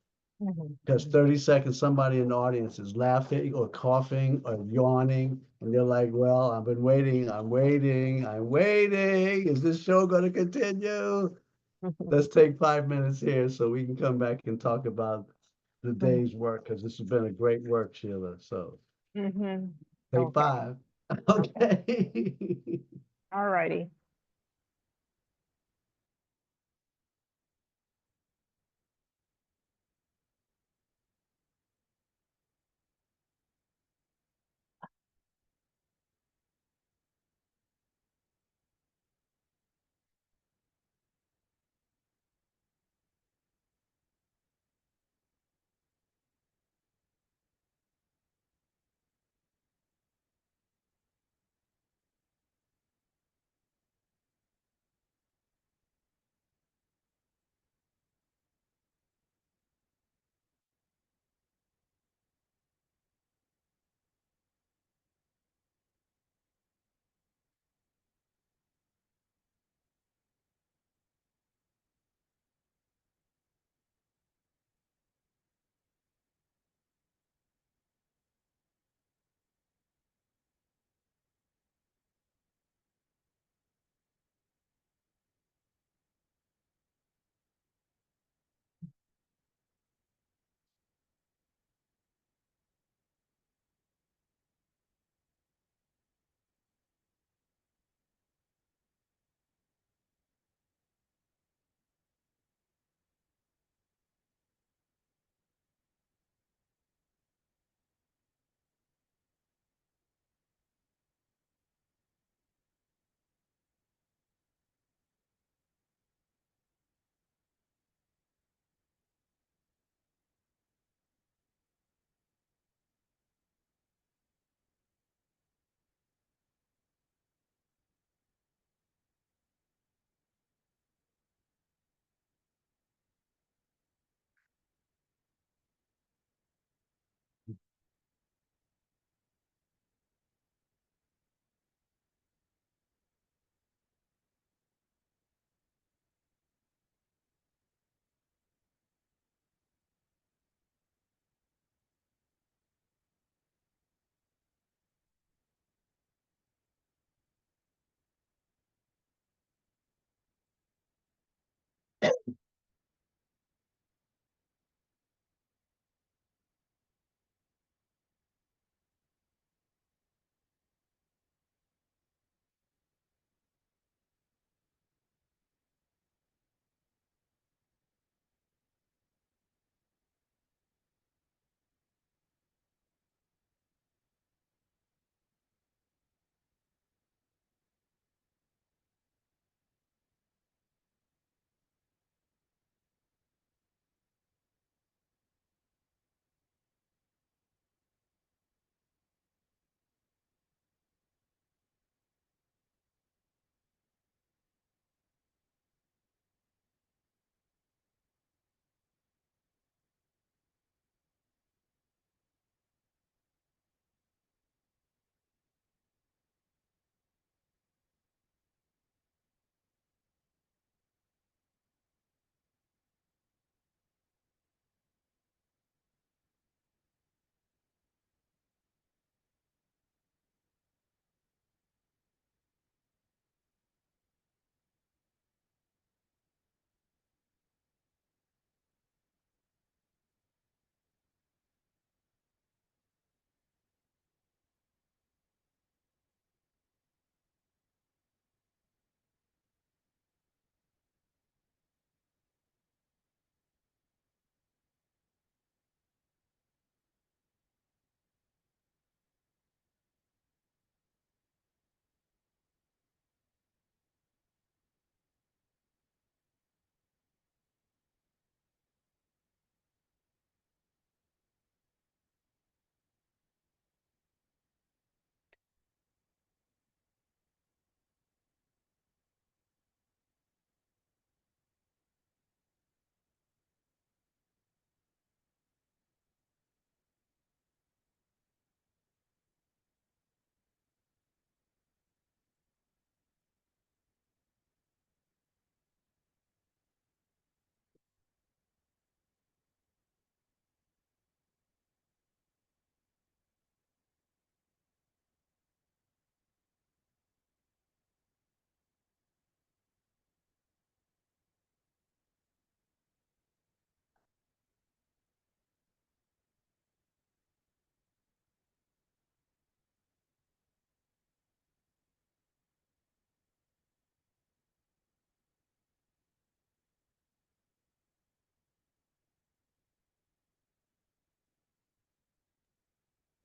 Because 30 seconds, somebody in the audience is laughing or coughing or yawning, and they're like, well, I've been waiting, I'm waiting, I'm waiting. Is this show going to continue? Let's take 5 minutes here so we can come back and talk about the day's work, because this has been a great work, Sheila. So take 5. Okay. All righty.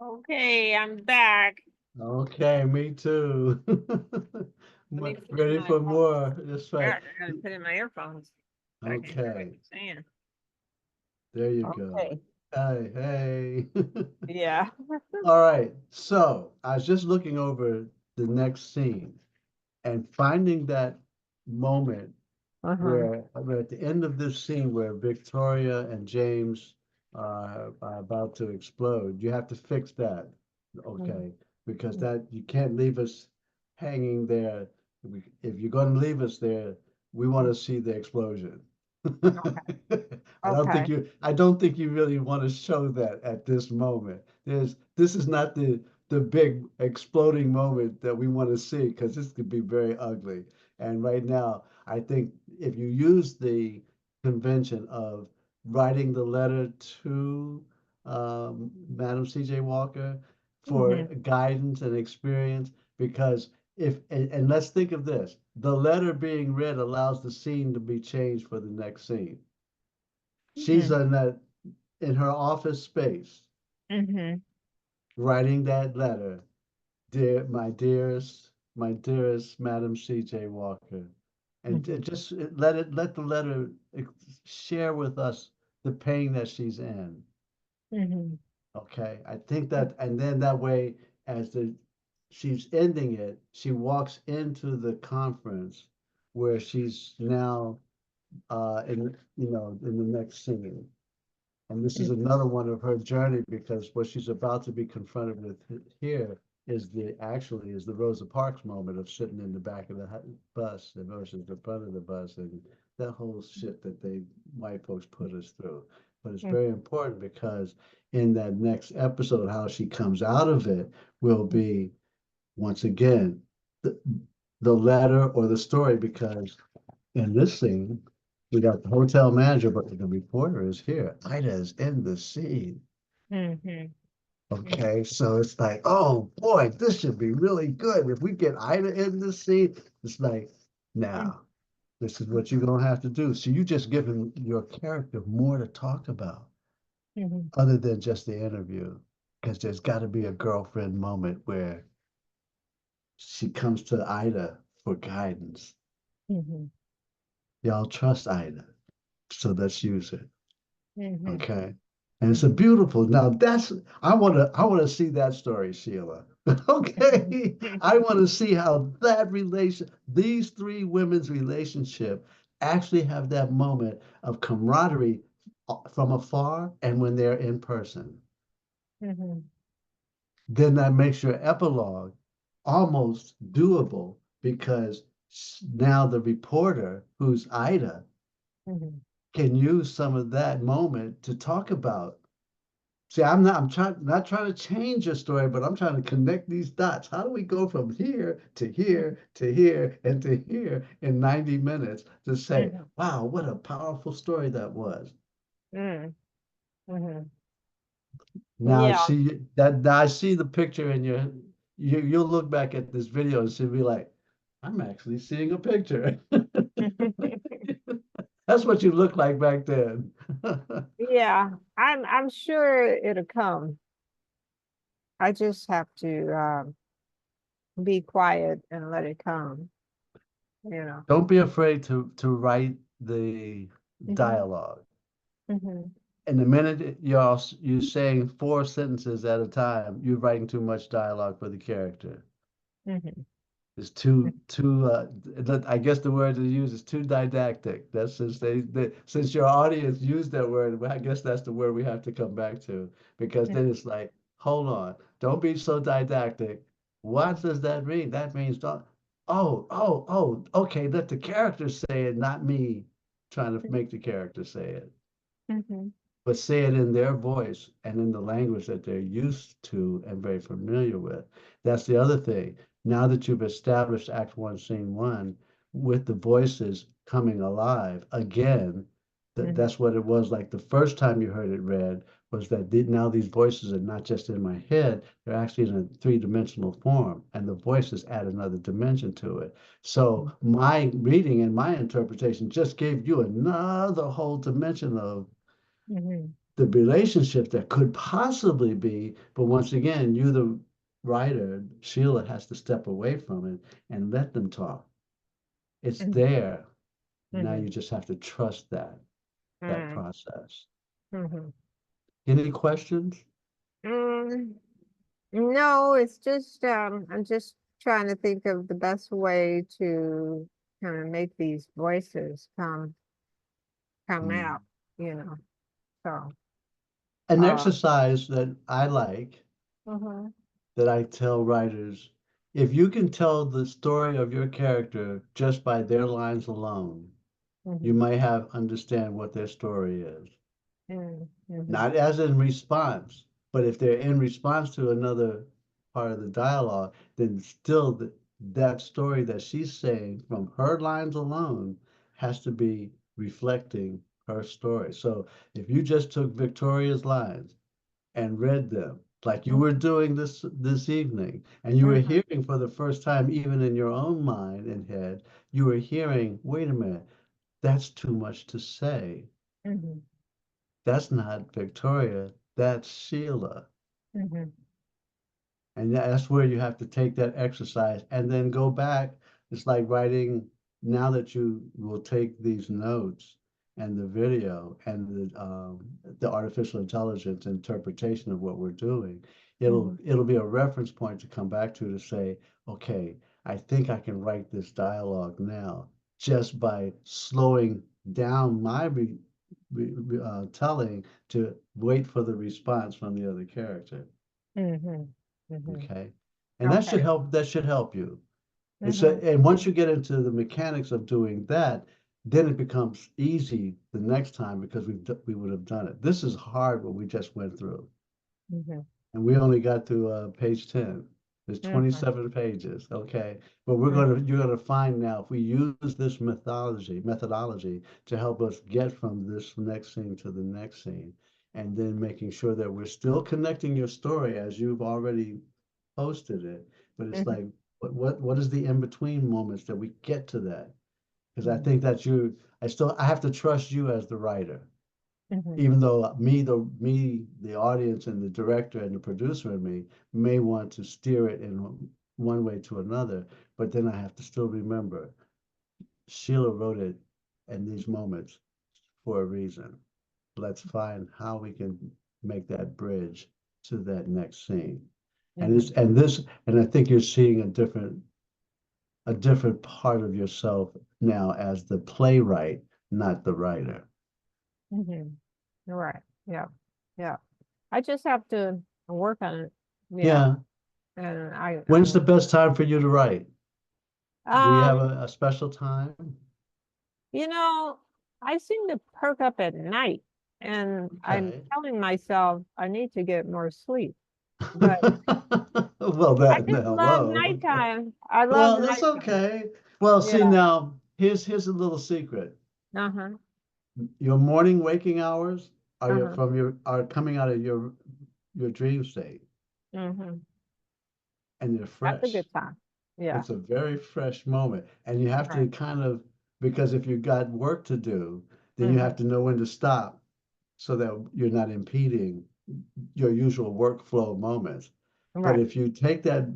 Okay, I'm back. Okay, me too. Let me put in Ready my for more? That's right. yeah, I gotta put in my earphones. I can hear what Okay, you're saying. there you go. Okay. Hey, hey. Yeah. All right, so I was just looking over the next scene and finding that moment Uh-huh. where at the end of this scene where Victoria and James are about to explode, you have to fix that, okay? Because that you can't leave us hanging there. If you're going to leave us there, we want to see the explosion. Okay. I don't think you really want to show that at this moment. This is not the big exploding moment that we want to see because this could be very ugly. And right now, I think if you use the convention of writing the letter to Madam C.J. Walker for Mm-hmm. guidance and experience, because and let's think of this, the letter being read allows the scene to be changed for the next scene. She's Mm-hmm. in her office space Mm-hmm. writing that letter. Dear, my dearest Madam C.J. Walker, and Mm-hmm. just let the letter share with us the pain that she's in. Mm-hmm. Okay, I think that, and then that way, as the she's ending it, she walks into the conference where she's now in in the next scene. And this is another one of her journey because what she's about to be confronted with here is the Rosa Parks moment of sitting in the back of the bus versus the front of the bus and that whole shit that they white folks put us through. But it's very important because in that next episode, how she comes out of it will be once again the, the letter or the story because in this scene We got the hotel manager, but the reporter is here. Ida is in the scene. Mm-hmm. Okay, so it's like, oh boy, this should be really good. If we get Ida in the scene, it's like, now, this is what you're gonna have to do. So you just giving your character more to talk about Mm-hmm. other than just the interview. Because there's got to be a girlfriend moment where she comes to Ida for guidance. Mm-hmm. Y'all trust Ida, so let's use it. Mm-hmm. Okay. And it's a beautiful, now that's, I want to see that story, Sheila. Okay. I want to see how these three women's relationship actually have that moment of camaraderie from afar and when they're in person. Mm-hmm. Then that makes your epilogue almost doable because now the reporter, who's Ida, Mm-hmm. can use some of that moment to talk about. See, I'm trying not trying to change your story, but I'm trying to connect these dots. How do we go from here to here to here and to here in 90 minutes to say, Mm-hmm. wow, what a powerful story that was. Mm-hmm. Now Yeah. see that now I see the picture in you'll look back at this video and she'll be like, I'm actually seeing a picture. That's what you look like back then. Yeah, I'm sure it'll come. I just have to be quiet and let it come, you know. Don't be afraid to write the Mm-hmm. dialogue. Mm-hmm. And the minute you're saying four sentences at a time, you're writing too much dialogue for the character. Mm-hmm. It's I guess the word to use is too didactic. That's since since your audience used that word, well, I guess that's the word we have to come back to because then it's like, hold on, don't be so didactic. What does that mean? That means don't, okay, let the character say it, not me trying to make the character say it, Mm-hmm. but say it in their voice and in the language that they're used to and very familiar with. That's the other thing. Now that you've established Act One, Scene One, with the voices coming alive again, Mm-hmm. that's what it was like the first time you heard it read, was that now these voices are not just in my head, they're actually in a three-dimensional form, and the voices add another dimension to it. So my reading and my interpretation just gave you another whole dimension of Mm-hmm. the relationship that could possibly be, but once again, you, the writer, Sheila, has to step away from it and let them talk. It's Mm-hmm. there. Now Mm-hmm. you just have to trust that process. Mm-hmm. Any questions? Mm, no, it's just I'm just trying to think of the best way to kind of make these voices come Mm. out, you know. So An uh exercise that I like, mhm, that I tell writers, if you can tell the story of your character just by their lines alone, you mhm, might have understand what their story is. mhm, mhm, Not as in response, but if they're in response to another part of the dialogue, then still that story that she's saying from her lines alone has to be reflecting her story. So if you just took Victoria's lines and read them like you were doing this evening, and you were mhm, hearing for the first time, even in your own mind and head, you were hearing, wait a minute, that's too much to say. mhm, That's not Victoria, that's Sheila. mhm, And that's where you have to take that exercise and then go back. It's like writing, now that you will take these notes and the video and the artificial intelligence interpretation of what we're doing, mhm, it'll be a reference point to come back to say, okay, I think I can write this dialogue now just by slowing down my telling to wait for the response from the other character. mhm, mhm. Okay. And Okay. that should help you. Mhm, And once you get into the mechanics of doing that, then it becomes easy the next time because we would have done it. This is hard what we just went through. mhm. And we only got to page 10. There's Mhm. 27 pages, okay? But Mhm. you're gonna find now if we use this methodology to help us get from this next scene to the next scene, and then making sure that we're still connecting your story as you've already posted it, but it's Mhm. like what is the in-between moments that we get to that? Because I Mhm. think that I have to trust you as the writer, Mhm. even though the audience and the director and the producer and me may want to steer it in one way to another, but then I have to still remember Sheila wrote it in these moments for a reason. Let's find how we can make that bridge to that next scene. Mhm. And I think you're seeing a different part of yourself now as the playwright, not the writer. Mhm. Right. Yeah. Yeah. I just have to work on it. Yeah. Yeah. And When's the best time for you to write? Do you have um, a special time? you know, I seem to perk up at night and I'm Okay. telling myself I need to get more sleep. But Well, I that, just no, love hello. Okay. nighttime. I love Well, that's nighttime. okay. Well, Yeah. see now, here's a little secret. Uh-huh. Your morning waking hours Uh-huh. are coming out of your dream state, Mm-hmm. and they're That's a fresh. good time. Yeah. It's a very fresh moment. And you have Right. to kind of, because if you got work to do, then you Mm-hmm. have to know when to stop so that you're not impeding your usual workflow moments. But Right. if you take that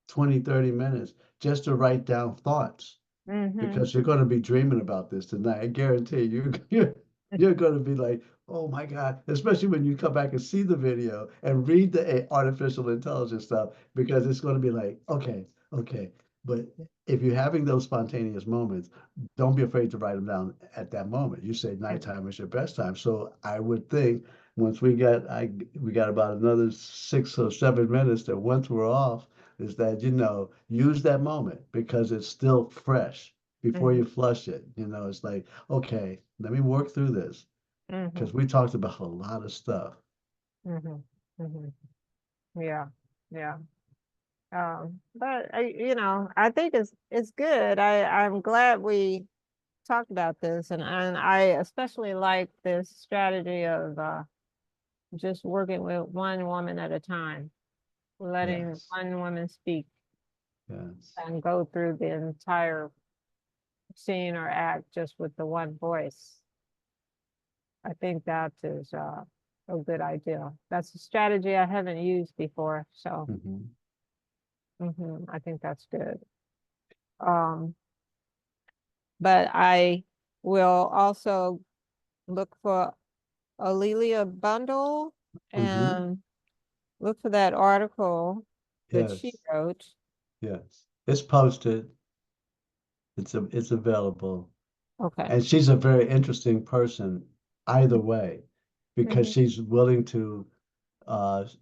20, 30 minutes just to write down thoughts, Mm-hmm. because you're going to be dreaming about this tonight. I guarantee you, you're going to be like, oh my God, especially when you come back and see the video and read the artificial intelligence stuff, because it's going to be like, okay, okay. But if you're having those spontaneous moments, don't be afraid to write them down at that moment. You say nighttime is your best time. So I would think once we got about another 6 or 7 minutes that once we're off, is that use that moment because it's still fresh before Mm-hmm. you flush it. It's like, okay, let me work through this Mm-hmm. because we talked about a lot of stuff. Mm-hmm. Mm-hmm. Yeah. Yeah. But I think it's good. I'm glad we talked about this, and I especially like this strategy of just working with one woman at a time, letting Yes, one woman speak yes. and go through the entire scene or act just with the one voice. I think that is a good idea. That's a strategy I haven't used before, so Hmm. I think that's good. Um, but I will also look for Alelia Bundle Hmm. and look for that article that she Yes, wrote. yes. It's posted. It's available. Okay. And she's a very interesting person either way, because Mm-hmm. she's willing to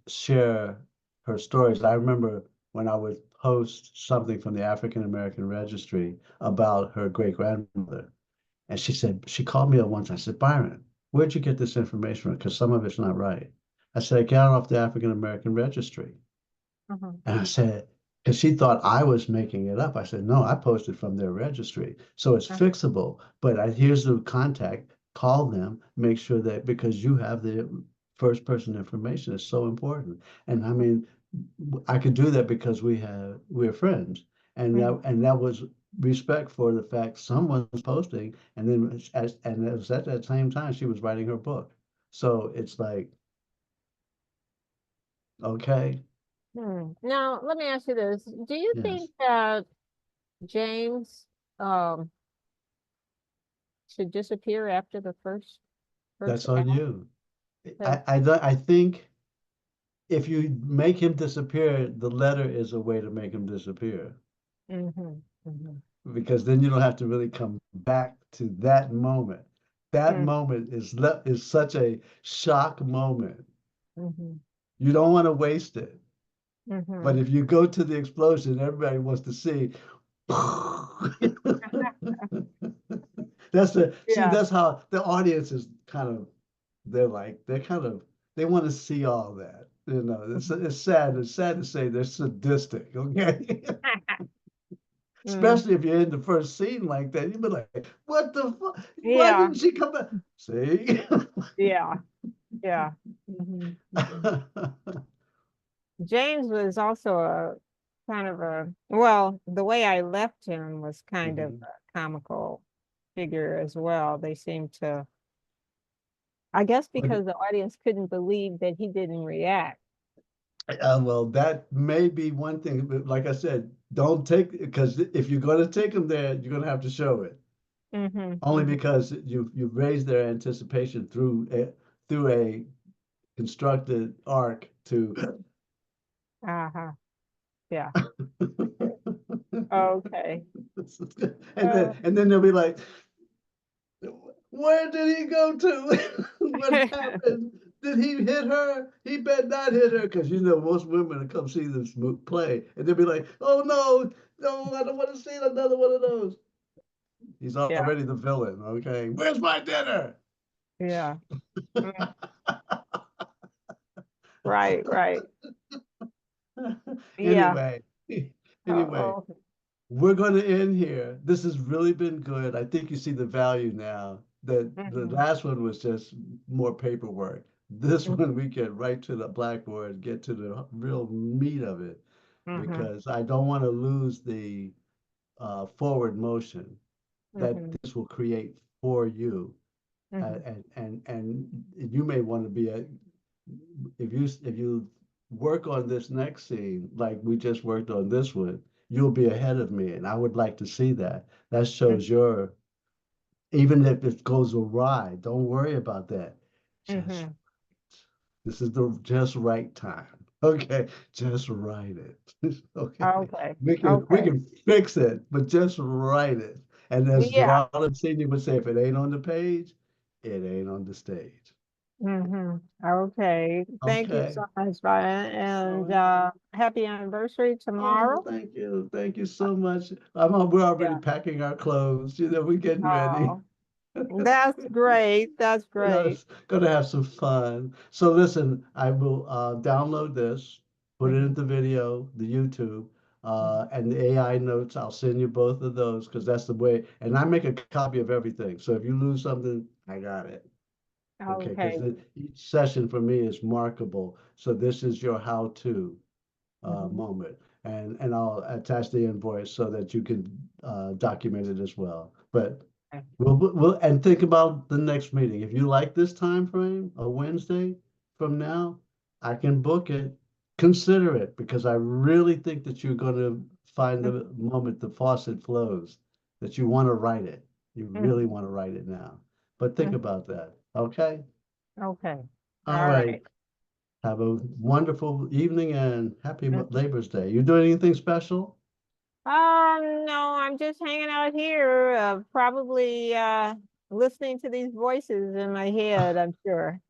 share her stories. I remember when I would post something from the African American Registry about her great grandmother, and she called me up once. I said, Byron, where'd you get this information from? Because some of it's not right. I said, I got it off the African American Registry. Uh-huh. And I said, because she thought I was making it up. I said, no, I posted from their registry. So it's Uh-huh. fixable. But here's the contact. Call them, make sure that because you have the first person information is so important. And I mean, I could do that because we're friends. Mhm. And that was respect for the fact someone's posting. And then and it was at that same time she was writing her book. So it's like, okay, Now, let me ask you this. Do you yes, think that James um should disappear after the first that's on act? you. Because I think if you make him disappear, the letter is a way to make him disappear hmm hmm because then you don't have to really come back to that moment. That hmm moment is such a shock moment. hmm You don't want to waste it. But hmm if you go to the explosion, everybody wants to see. Yeah. That's how the audience is kind of they're kind of they want to see all that. You know, it's sad. It's sad to say they're sadistic. Okay. Mm, Especially if you're in the first scene like that, you'd be like, "What the fuck? Why yeah, didn't she come back?" See? yeah, yeah. Hmm. James was also a kind of a, well, the way I left him was kind of Mhm. a comical figure as well. They seemed to, I guess because the audience couldn't believe that he didn't react. Well, that may be one thing, but like I said, don't take because if you're going to take them there, you're going to have to show it. Hmm. Only Hmm. because you've raised their anticipation through a constructed arc to Uh-huh. Yeah. Okay. Uh, and then they'll be like, where did he go to? What happened? Did he hit her? He better not hit her because you know most women will come see this play and they'll be like, oh no, no, I don't want to see another one of those. He's yeah. already the villain. Okay, where's my dinner? Yeah. Mm, right, right. Yeah. Anyway, anyway, Oh, oh. we're going to end here. This has really been good. I think you see the value now. The Hmm. last one was just more paperwork. This one we get right to the blackboard, get to the real meat of it, Hmm. because I don't want to lose the forward motion that Hmm. this will create for you. Hmm. And you may want to be a if you work on this next scene like we just worked on this one, you'll be ahead of me, and I would like to see that. That shows your even if it goes awry, don't worry about that. Just Hmm. this is the just right time. Okay, just write it. Okay, Okay. we Okay. can fix it, but just write it. And as Yeah. Gerald Senior would say, if it ain't on the page, it ain't on the stage. Hmm. Okay. Thank you Okay. so much, Brian, All and right. happy anniversary Oh, tomorrow. thank you. Thank you so much. We're already Yeah. packing our clothes. You know, we're getting ready. Oh, that's great. That's You know, great. it's gonna have some fun. So listen, I will download this, put it Hmm. into video, the YouTube, Hmm. and the AI notes. I'll send you both of those because that's the way. And I make a copy of everything. So if you lose something, I got it. Okay, because Okay. each session for me is markable. So this is your how-to Hmm. moment. And I'll attach the invoice so that you can document it as well. But we'll and think about the next meeting. If you like this time frame, a Wednesday from now, I can book it. Consider it because I really think that you're going to find the moment the faucet flows, that you want to write it. You really Hmm. want to write it now. But think Hmm. about that. Okay. Okay. All All right. right. Have a wonderful evening and happy Mhm. Labor's Day. You doing anything special? No, I'm just hanging out here, probably listening to these voices in my head, I'm sure.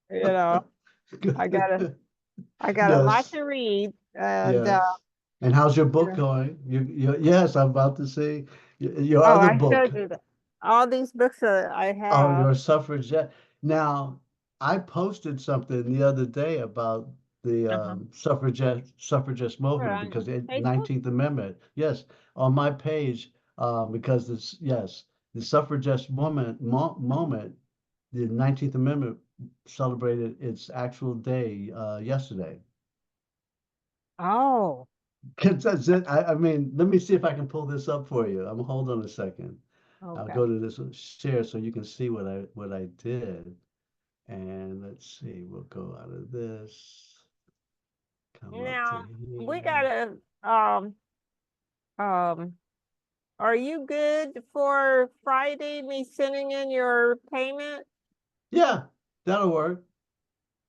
You know, I gotta I got a lot Yes, to read, and yes. And how's your book yeah. going? Yes, I'm about to see your Oh, other I book. showed you that all these books that I Oh, have. your suffragette. Now, I posted something the other day about the Uh-huh. suffragist Where, movement on because the Facebook? 19th Amendment. Yes, on my page, because this yes, the suffragist moment, the 19th Amendment celebrated its actual day yesterday. Oh, That's it. I mean, let me see if I can pull this up for you. Hold on a second. I'll okay. go to this share so you can see what I did. And let's see, we'll go out of this, come up to Now we here. gotta um are you good for Friday me sending in your payment? Yeah, that'll work.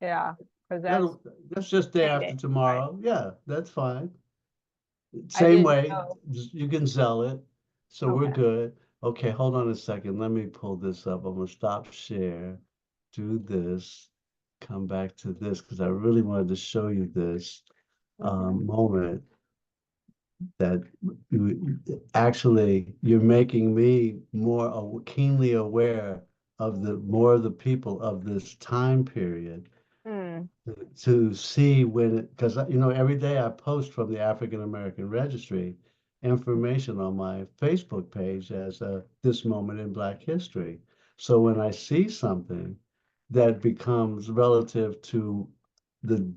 Yeah, because that's That's just day after payday, right? tomorrow. Yeah, that's fine. I Same didn't way, know. you can sell it. So we're Okay. good. Okay, hold on a second. Let me pull this up. I'm gonna stop share, do this, come back to this because I really wanted to show you this Hmm. moment that actually you're making me more keenly aware of the more of the people of this time period to see when it, because you know, every day I post from the African American Registry information on my Facebook page as this moment in Black history. So when I see something that becomes relative to the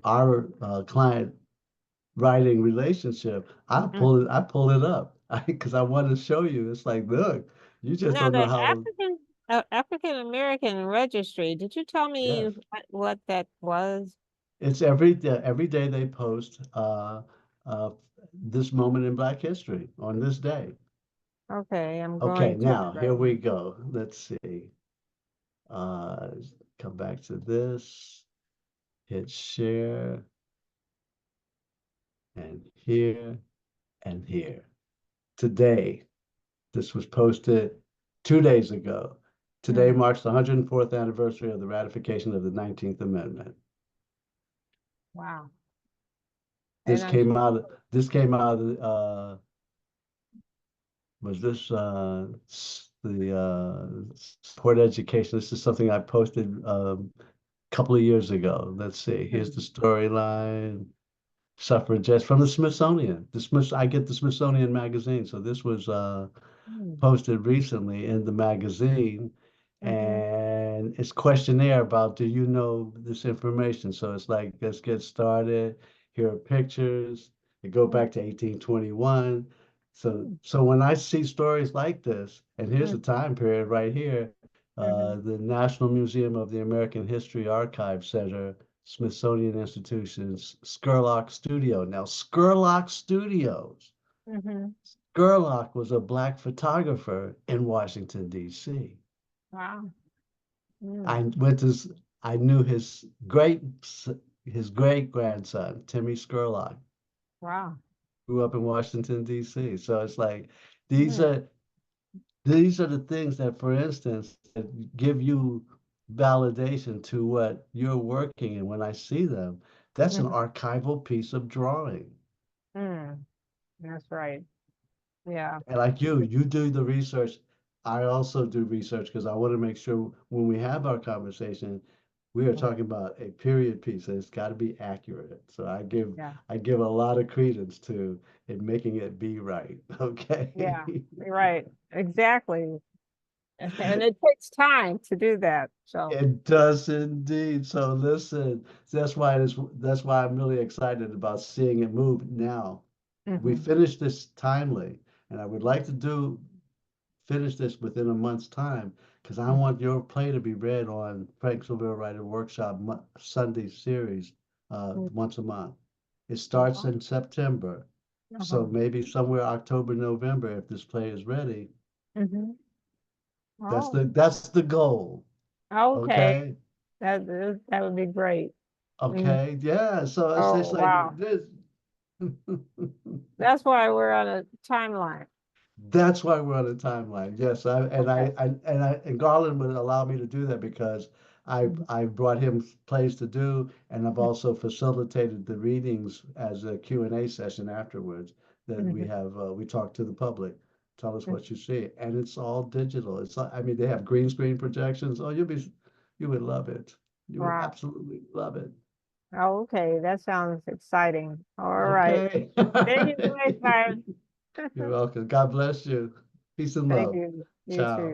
our client writing relationship, Mhm. I pull it up because I want to show you. It's like, look, you just Now don't the know how. African American Registry, did you tell me Yes, what that was? it's every day they post uh, this moment in Black history on this day. Okay, I'm Okay, going to it now right here we now. go. Let's see. Uh, Come back to this. Hit share and here and here. Today, this was posted 2 days ago. Today Mhm. marks the 104th anniversary of the ratification of the 19th Amendment. Wow. And This I'm came out. This came out of was this the support education. This is something I posted a couple of years ago. Let's see. Here's the Mhm. storyline. Suffragettes from the Smithsonian. I get the Smithsonian magazine, so this was Mhm. posted recently in the magazine, Mhm. and it's questionnaire about do you know this information? So it's like, let's get started. Here are pictures. They go Mhm. back to 1821. So Mhm. so when I see stories like this, and here's the Mhm. time period right here, Mhm. the National Museum of the American History Archive Center, Smithsonian Institution's Scurlock Studio. Now, Scurlock Studios, Mhm. Scurlock was a black photographer in Washington, D.C. Wow. Mm. I went to, I knew his great grandson, Timmy Scurlock, Wow. grew up in Washington, D.C. So it's like these Mm. are these are the things that, for instance, that give you validation to what you're working. And when I see them, that's an Mhm. archival piece of drawing. Mm. That's right. Yeah. And like you do the research. I also do research because I want to make sure when we have our conversation, we are Mm. talking about a period piece and it's got to be accurate. So Yeah. I give a lot of credence to it making it be right. Yeah. Okay. You're right. Exactly. And it takes time to do that. So. It does indeed. So listen, that's why I'm really excited about seeing it move now. We Mhm. finished this timely, and I would like to do finish this within a month's time because I Mhm. want your play to be read on Franksville Writer Workshop Sunday series once a month. It starts Mhm. in September, so Uh-huh. maybe somewhere October, November, if this play is ready. Mhm. Oh, That's the goal. okay. Okay. That would be great. Mm. Okay. Yeah. So it's Oh, like wow. this. That's why we're on a timeline. That's why we're on a timeline. Yes, Okay. and Garland would allow me to do that because Mhm. I brought him plays to do, and I've Mhm. also facilitated the readings as a Q&A session afterwards that we Mhm. have we talk to the public. Tell us Mhm. what you see, and it's all digital. I mean they have green screen projections. Oh, you would love it. You would Wow. absolutely love it. Oh, okay. That sounds exciting. All right. Okay. Thank you so much, Byron. You're welcome. God bless you. Peace and Thank love. you. You too. Ciao.